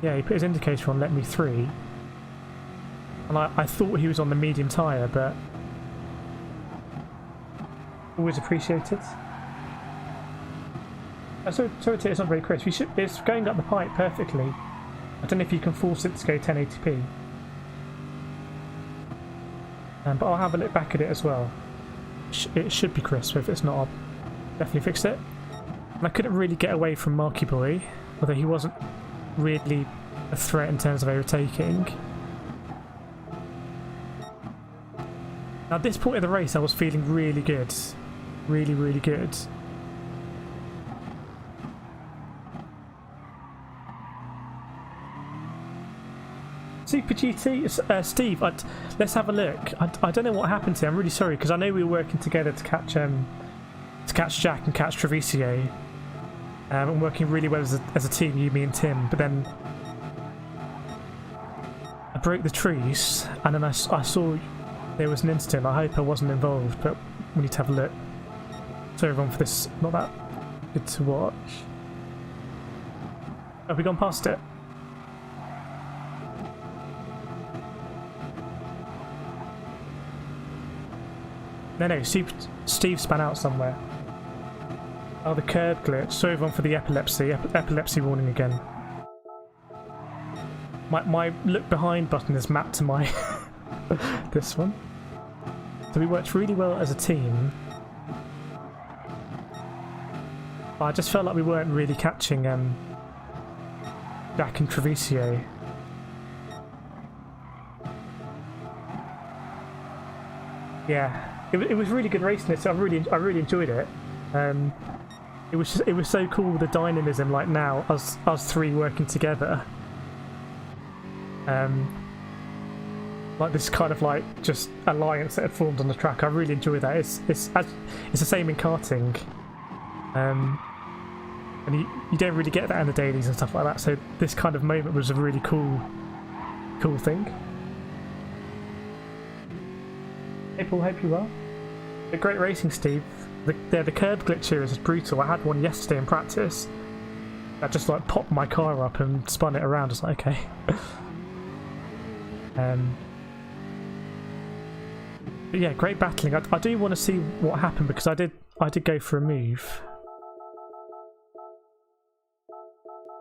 Yeah, he put his indicator on, let me through. And I thought he was on the medium tyre, but always appreciated. Sorry, it's not very crisp. It's going up the pipe perfectly. I don't know if you can force it to go 1080p. But I'll have a look back at it as well. It should be crisp. If it's not, I'll definitely fix it. And I couldn't really get away from Marky Boy, although he wasn't really a threat in terms of overtaking. Now at this point of the race I was feeling really good. Really, really good. Super GT, Steve, let's have a look. I don't know what happened here. I'm really sorry, because I know we were working together to catch Jack and catch Trevisio. And working really well as a team, you, me and Tim, but then I broke the trees, and then I saw there was an incident. I hope I wasn't involved, but we need to have a look. Sorry everyone for this, not that good to watch. Have we gone past it? No, Steve span out somewhere. Oh, the curb glitch. So everyone for the epilepsy. Epilepsy warning again. My look behind button is mapped to my this one. So we worked really well as a team. But I just felt like we weren't really catching Jack and Trevisio. Yeah, it was really good racing. So I really enjoyed it. It was so cool, the dynamism. Like now, us three working together. Like this kind of like just alliance that had formed on the track. I really enjoy that. It's the same in karting. And you don't really get that in the dailies and stuff like that. So this kind of moment was a really cool thing. Hey Paul, hope you well. But great racing, Steve. The curb glitch here is brutal. I had one yesterday in practice. That just like popped my car up and spun it around. I was like, okay. But yeah, great battling. I do want to see what happened because I did go for a move.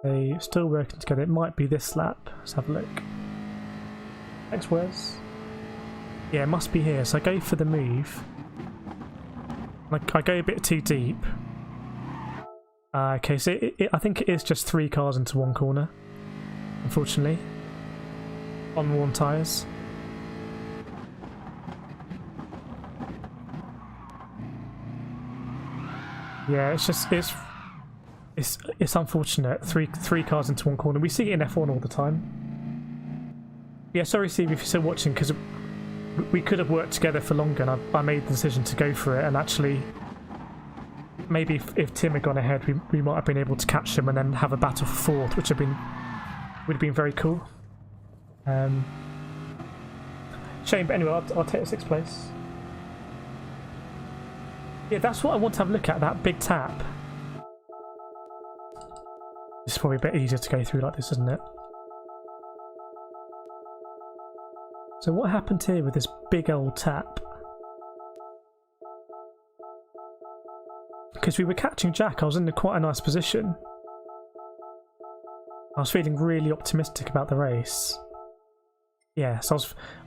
They still working together. It might be this lap. Let's have a look. Thanks, Wes. Yeah, it must be here. So I go for the move. Like I go a bit too deep. Okay, so I think it is just 3 cars into one corner. Unfortunately, on worn tyres. Yeah, it's unfortunate. Three cars into one corner. We see it in F1 all the time. Yeah, sorry Steve if you're still watching, because we could have worked together for longer, and I made the decision to go for it. And actually, maybe if Tim had gone ahead, we might have been able to catch him and then have a battle for fourth, which would have been very cool. Shame, but anyway, I'll take the 6th place. Yeah, that's what I want to have a look at, that big tap. It's probably a bit easier to go through like this, isn't it? So what happened here with this big old tap? Because we were catching Jack, I was in quite a nice position. I was feeling really optimistic about the race. Yeah, so I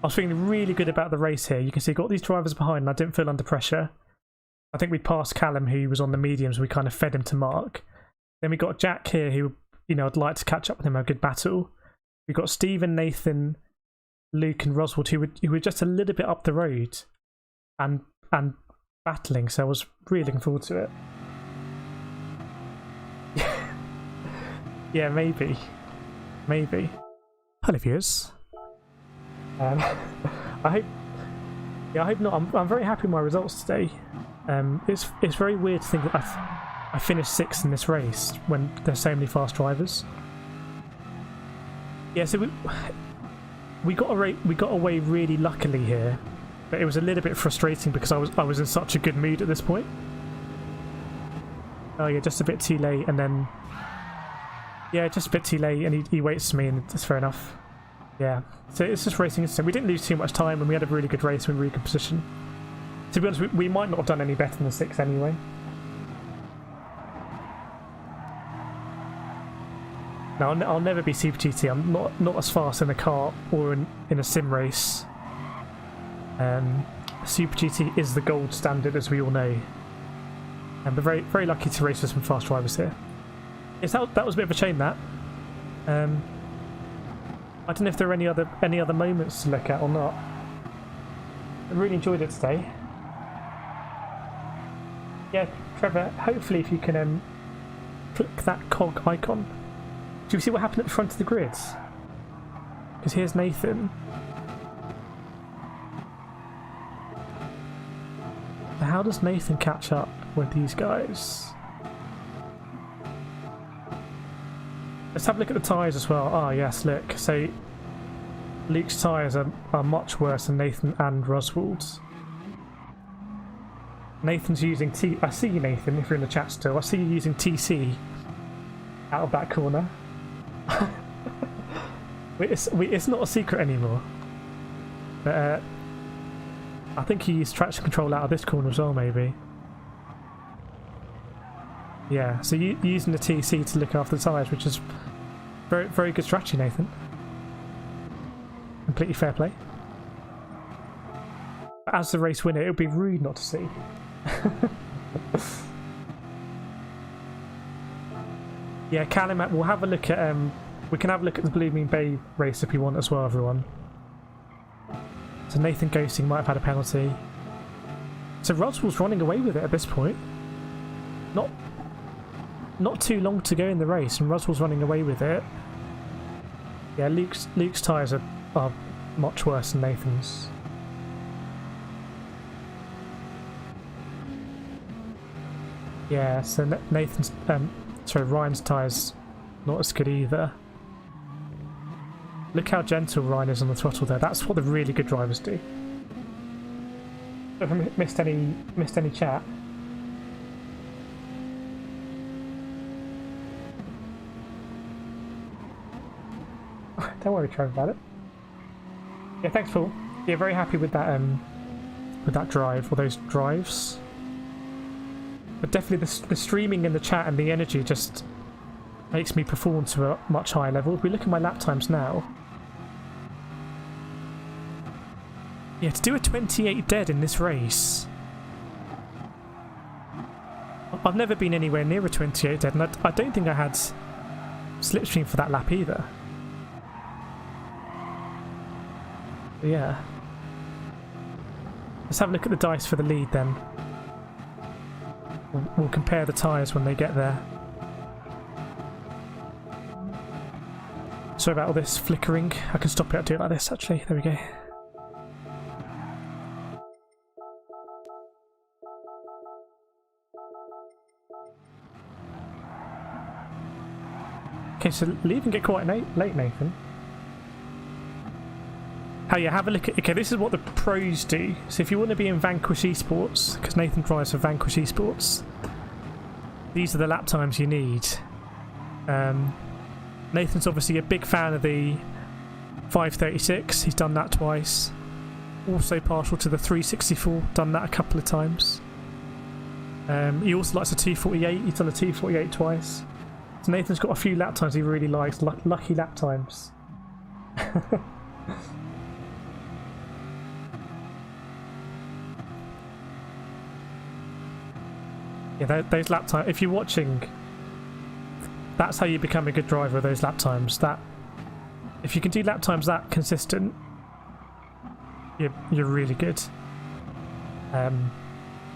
was feeling really good about the race here. You can see got these drivers behind and I didn't feel under pressure. I think we passed Callum, who was on the mediums. We kind of fed him to Mark. Then we got Jack here, who, you know, I'd like to catch up with him, a good battle. We got Stephen, Nathan, Luke and Ruzzwald, who were just a little bit up the road and battling, so I was really looking forward to it. Yeah, maybe. Hello viewers. I hope not. I'm very happy with my results today. It's very weird to think that I finished 6th in this race when there's so many fast drivers. Yeah, so we got away really luckily here, but it was a little bit frustrating because I was in such a good mood at this point. Oh yeah, just a bit too late, and then yeah, just a bit too late, and he waits for me, and that's fair enough. Yeah, so it's just racing instant. We didn't lose too much time, and we had a really good race. We were in a really good position. To be honest, we might not have done any better than the 6th anyway. No, I'll never be Super GT. I'm not as fast in a car or in a sim race. Super GT is the gold standard, as we all know. And we're very, very lucky to race with some fast drivers here. Yes, that was a bit of a shame, that. I don't know if there are any other moments to look at or not. I really enjoyed it today. Yeah, Trevor, hopefully if you can click that cog icon. Do you see what happened at the front of the grids? Because here's Nathan. How does Nathan catch up with these guys? Let's have a look at the tyres as well. Ah, yes, look. So Luke's tyres are much worse than Nathan and Ruzzwald's. Nathan's using I see you, Nathan, if you're in the chat still. I see you using TC out of that corner. It's not a secret anymore. But I think he used traction control out of this corner as well, maybe. Yeah, so using the TC to look after the tyres, which is very, very good strategy, Nathan. Completely fair play. As the race winner, it would be rude not to see. Yeah, Callum, we'll have a look at we can have a look at the Blooming Bay race if you want as well, everyone. So Nathan Ghosting might have had a penalty. So Ruzzwald's running away with it at this point. Not too long to go in the race, and Ruzzwald's running away with it. Yeah, Luke's tyres are much worse than Nathan's. Yeah, so Nathan's Ryan's tyres not as good either. Look how gentle Ryan is on the throttle there. That's what the really good drivers do. Have I missed any chat? Don't worry, Trev, about it. Yeah, thanks, Paul. Yeah, very happy with that drive, or those drives. But definitely the streaming and the chat and the energy just makes me perform to a much higher level. If we look at my lap times now, yeah, to do a 28 dead in this race, I've never been anywhere near a 28 dead, and I don't think I had slipstream for that lap either. But yeah, let's have a look at the dice for the lead then. We'll compare the tyres when they get there. Sorry about all this flickering. I can stop it. I'll do it like this actually. There we go. Okay, so leave and get quite late, Nathan. Oh yeah, have a look at... Okay, this is what the pros do. So if you want to be in Vanquish Esports, because Nathan drives for Vanquish Esports, these are the lap times you need. Nathan's obviously a big fan of the 536. He's done that twice. Also partial to the 364. Done that a couple of times. He also likes the 248. He's done the 248 twice. So Nathan's got a few lap times he really likes. Lucky lap times. Yeah, those lap times, if you're watching, that's how you become a good driver, those lap times. That, if you can do lap times that consistent, you're really good. And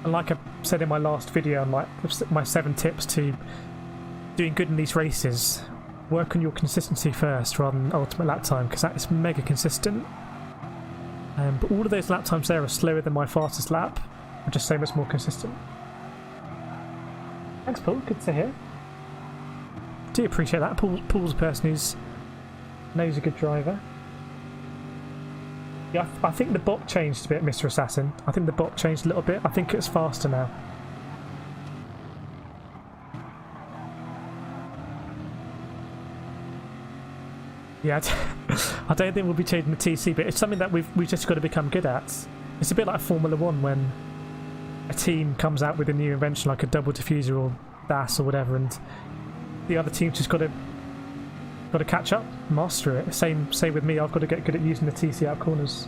like I said in my last video, on like my 7 tips to doing good in these races, work on your consistency first rather than ultimate lap time, because that is mega consistent. But all of those lap times there are slower than my fastest lap, but just so much more consistent. Thanks, Paul. Good to hear. Do appreciate that. Paul's a person who's knows a good driver. Yeah, I think the bot changed a bit, Mr. Assassin. I think the bot changed a little bit. I think it's faster now. Yeah, I don't think we'll be changing the TC, but it's something that we've just got to become good at. It's a bit like Formula 1 when a team comes out with a new invention like a double diffuser or DAS or whatever, and the other team's just got to catch up, master it. Same with me. I've got to get good at using the TC out corners.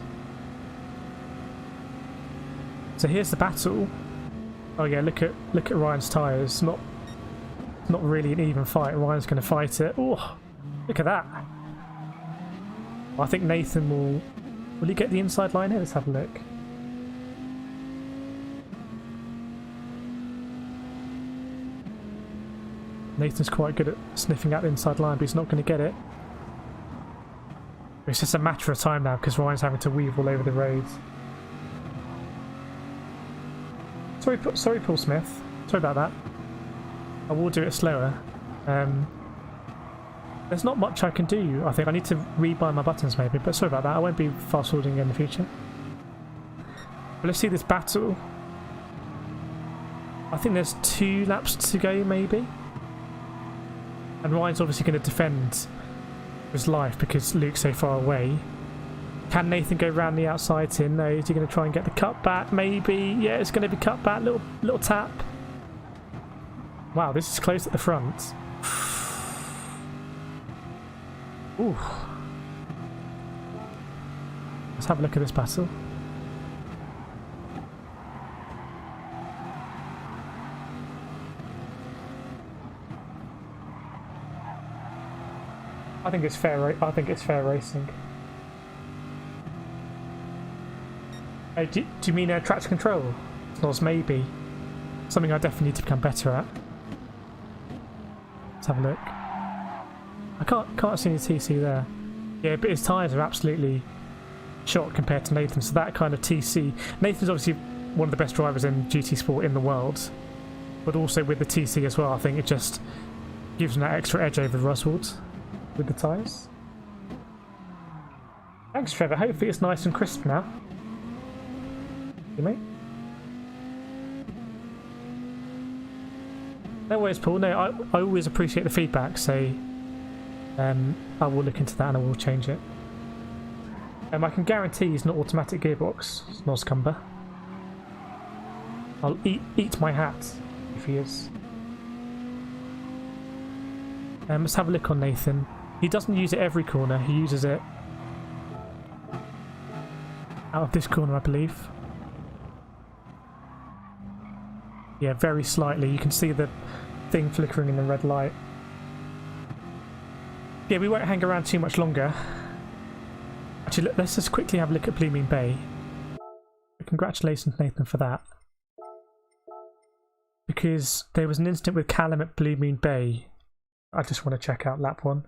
So here's the battle. Oh yeah, look at Ryan's tyres. Not really an even fight. Ryan's going to fight it. Oh, look at that. I think Nathan will he get the inside line here? Let's have a look. Nathan's quite good at sniffing out the inside line, but he's not going to get it. It's just a matter of time now because Ryan's having to weave all over the roads. Sorry, Paul Smith. Sorry about that. I will do it slower. There's not much I can do. I think I need to rebind my buttons maybe, but sorry about that. I won't be fast forwarding in the future. But let's see this battle. I think there's 2 laps to go maybe. And Ryan's obviously going to defend his life because Luke's so far away. Can Nathan go round the outside in? No. Is he going to try and get the cut back? Maybe. Yeah, it's going to be cut back. Little tap. Wow, this is close at the front. Ooh. Let's have a look at this battle. I think it's fair. I think it's fair racing. Do you mean traction control? Or maybe something I definitely need to become better at. Let's have a look. I can't see any TC there. Yeah, but his tyres are absolutely shot compared to Nathan. So that kind of TC. Nathan's obviously one of the best drivers in GT Sport in the world, but also with the TC as well. I think it just gives him that extra edge over Ruzzwald with the tyres. Thanks, Trevor. Hopefully it's nice and crisp now. You mate? No worries, Paul. No, I always appreciate the feedback, so I will look into that and I will change it. I can guarantee he's not automatic gearbox, Noscumber. I'll eat my hat if he is. Let's have a look on Nathan. He doesn't use it every corner, he uses it out of this corner, I believe. Yeah, very slightly. You can see the thing flickering in the red light. Yeah, we won't hang around too much longer. Actually, let's just quickly have a look at Blue Moon Bay. Congratulations, Nathan, for that. Because there was an incident with Callum at Blue Moon Bay. I just want to check out lap 1.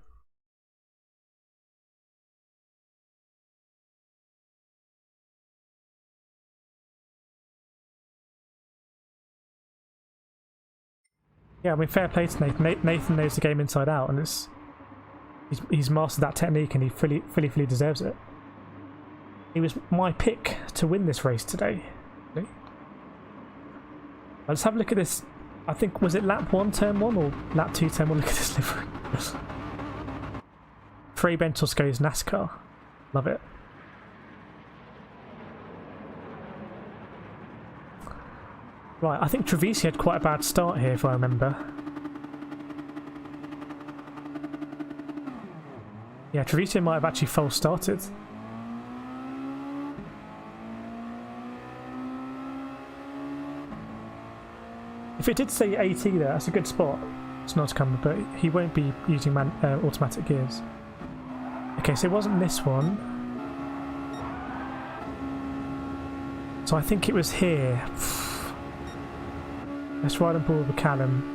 Yeah, I mean, fair play to Nathan. Nathan knows the game inside out, and he's mastered that technique, and he fully deserves it. He was my pick to win this race today. Okay. Let's have a look at this. I think, was it lap 1, turn 1, or lap 2, turn 1? Look at this livery. Frey Bentos goes NASCAR. Love it. Right, I think Trevisio had quite a bad start here, if I remember. Yeah, Trevisio might have actually false started. If it did say AT there, that's a good spot. It's not coming, but he won't be using automatic gears. Okay, so it wasn't this one. So I think it was here. Let's ride on board with Callum.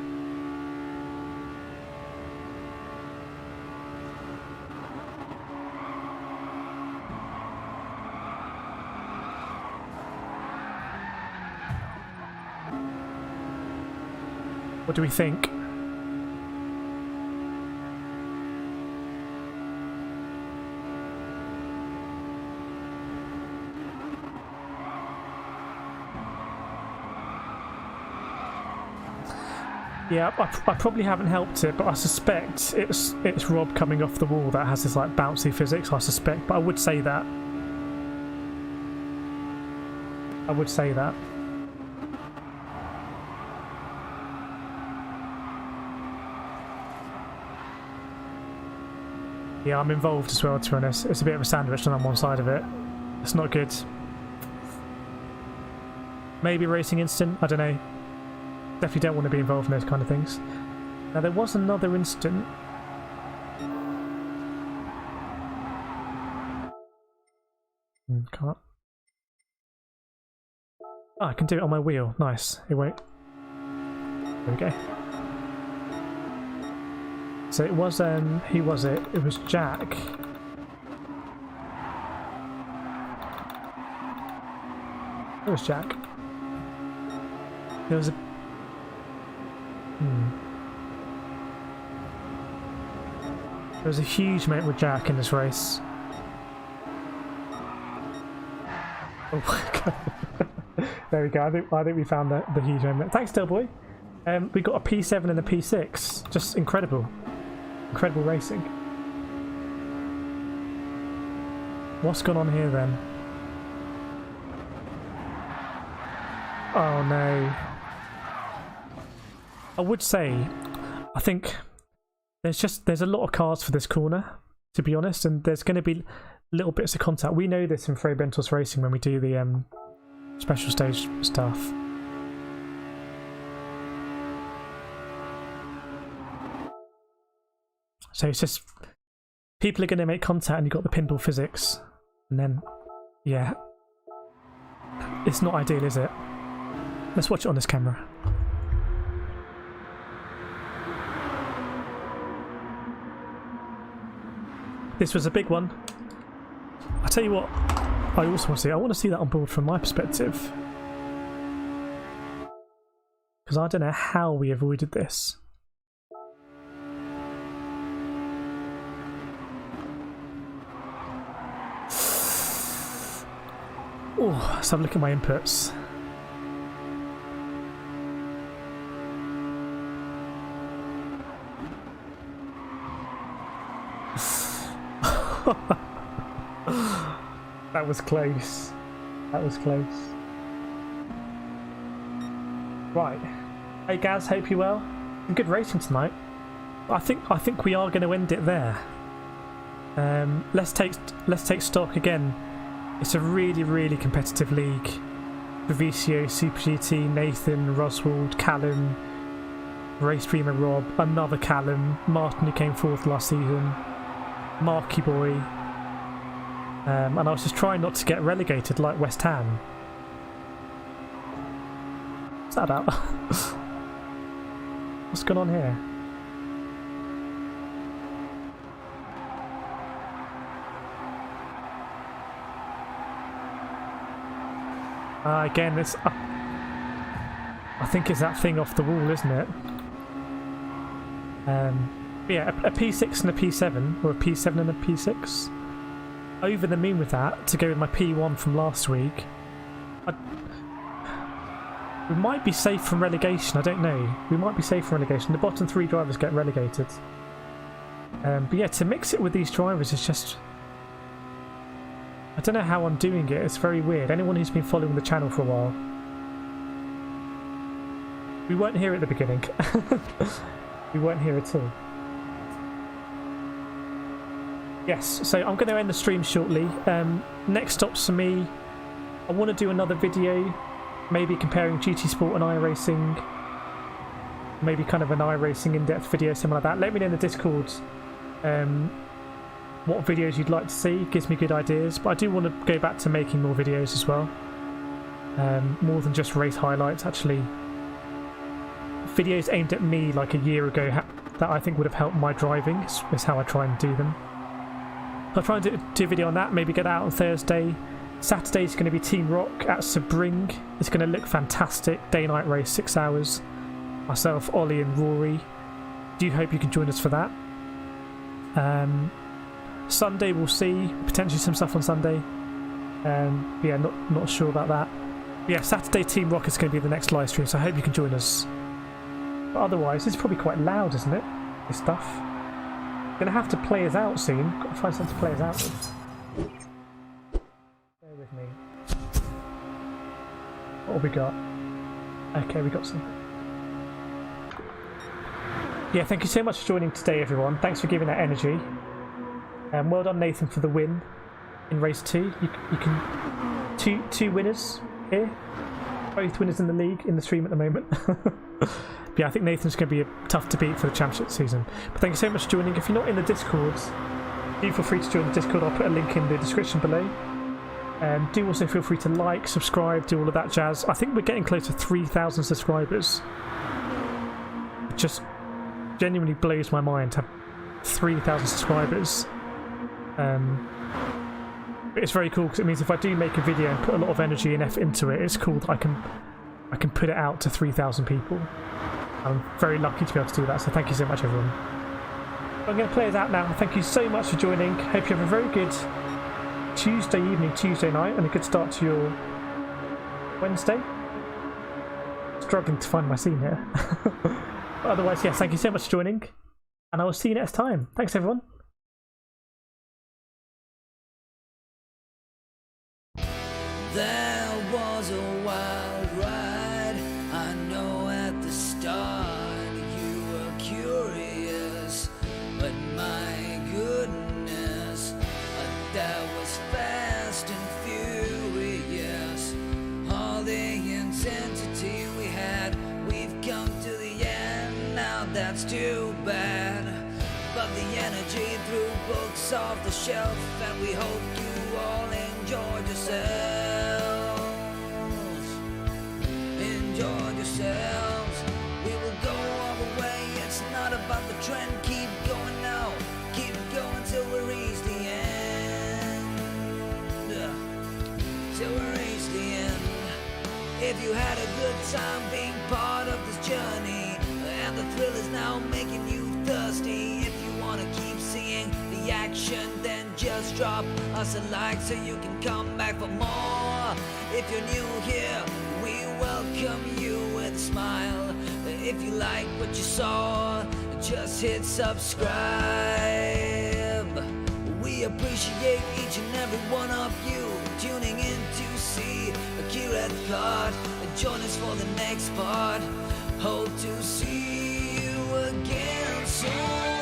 What do we think? Yeah, I probably haven't helped it, but I suspect it's Rob coming off the wall that has this like bouncy physics. I suspect, but I would say that. I would say that. Yeah, I'm involved as well, to be honest. It's a bit of a sandwich and I'm on one side of it. It's not good. Maybe racing instant, I don't know. Definitely don't want to be involved in those kind of things. Now there was another incident. Can't. Oh, I can do it on my wheel. Nice. It won't. There we go. So it was, who was it? It was Jack. It was Jack. There was a... There was a huge mate with Jack in this race. Oh my god. There we go. I think we found the huge moment. Thanks, Delboy. We got a P7 and a P6. Just incredible. Incredible racing. What's gone on here then? Oh no. I would say, I think there's a lot of cars for this corner, to be honest, and there's going to be little bits of contact. We know this in Frey Bentos Racing when we do the special stage stuff. So it's just people are going to make contact, and you've got the pinball physics, and then yeah, it's not ideal, is it? Let's watch it on this camera. This was a big one. I tell you what, I also want to see. I want to see that on board from my perspective, because I don't know how we avoided this. Oh, let's have a look at my inputs. That was close. That was close. Right. Hey Gaz, hope you're well. Good racing tonight. I think we are going to end it there. Let's take stock again. It's a really competitive league. Trevisio, Super GT, Nathan, Ruzzwald, Callum, Race Dreamer Rob, another Callum, Martin who came fourth last season, Marky Boy, and I was just trying not to get relegated like West Ham. What's that about? What's going on here? Again, it's. I think it's that thing off the wall, isn't it? Yeah, a P6 and a P7, or a P7 and a P6. Over the moon with that to go with my P1 from last week. We might be safe from relegation. I don't know. We might be safe from relegation. The bottom three drivers get relegated. But yeah, to mix it with these drivers is just. I don't know how I'm doing it, it's very weird. Anyone who's been following the channel for a while. We weren't here at the beginning. We weren't here at all. Yes, so I'm going to end the stream shortly. Next stops for me, I want to do another video, maybe comparing GT Sport and iRacing. Maybe kind of an iRacing in-depth video, something like that. Let me know in the Discord what videos you'd like to see. Gives me good ideas, but I do want to go back to making more videos as well, more than just race highlights. Actually, videos aimed at me like a year ago that I think would have helped my driving is how I try and do them. I'll try and do a video on that, maybe get out on Thursday. Saturday's going to be Team Rock at Sebring. It's going to look fantastic. Day-night race, 6 hours. Myself, Ollie and Rory. Do hope you can join us for that. Sunday we'll see, potentially some stuff on Sunday. Yeah, not sure about that. But yeah, Saturday Team Rock is going to be the next live stream, so I hope you can join us. But otherwise, it's probably quite loud, isn't it? This stuff. Gonna have to play us out soon. Got to find something to play us out with. Bear with me. What have we got? Okay, we got some. Yeah, thank you so much for joining today, everyone. Thanks for giving that energy. Well done, Nathan, for the win in race 2. You can two winners here, both winners in the league in the stream at the moment. But yeah, I think Nathan's going to be tough to beat for the championship season. But thank you so much for joining. If you're not in the Discord, do feel free to join the Discord. I'll put a link in the description below. Do also feel free to like, subscribe, do all of that jazz. I think we're getting close to 3,000 subscribers. It just genuinely blows my mind to have 3,000 subscribers. But it's very cool because it means if I do make a video and put a lot of energy and effort into it, it's cool that I can put it out to 3,000 people. I'm very lucky to be able to do that, so thank you so much, everyone. I'm going to play it out now. Thank you so much for joining. Hope you have a very good Tuesday evening, Tuesday night, and a good start to your Wednesday. Struggling to find my scene here. But otherwise, yes, thank you so much for joining, and I will see you next time. Thanks, everyone. There was a wild ride. I know at the start you were curious, but my goodness, that was fast and furious. All the intensity we had, we've come to the end, now that's too bad. But the energy threw books off the shelf, and we hope you all enjoyed yourselves. Enjoyed yourselves. We will go all the way, it's not about the trend. Keep going now, keep going till we reach the end. Till we reach the end. If you had a good time being part of this journey, and the thrill is now making you thirsty, if you wanna keep seeing the action, then just drop us a like so you can come back for more. If you're new here, we welcome you with a smile. If you like what you saw, just hit subscribe. We appreciate each and every one of you tuning in to see Accurate Card. Join us for the next part. Hope to see you again soon.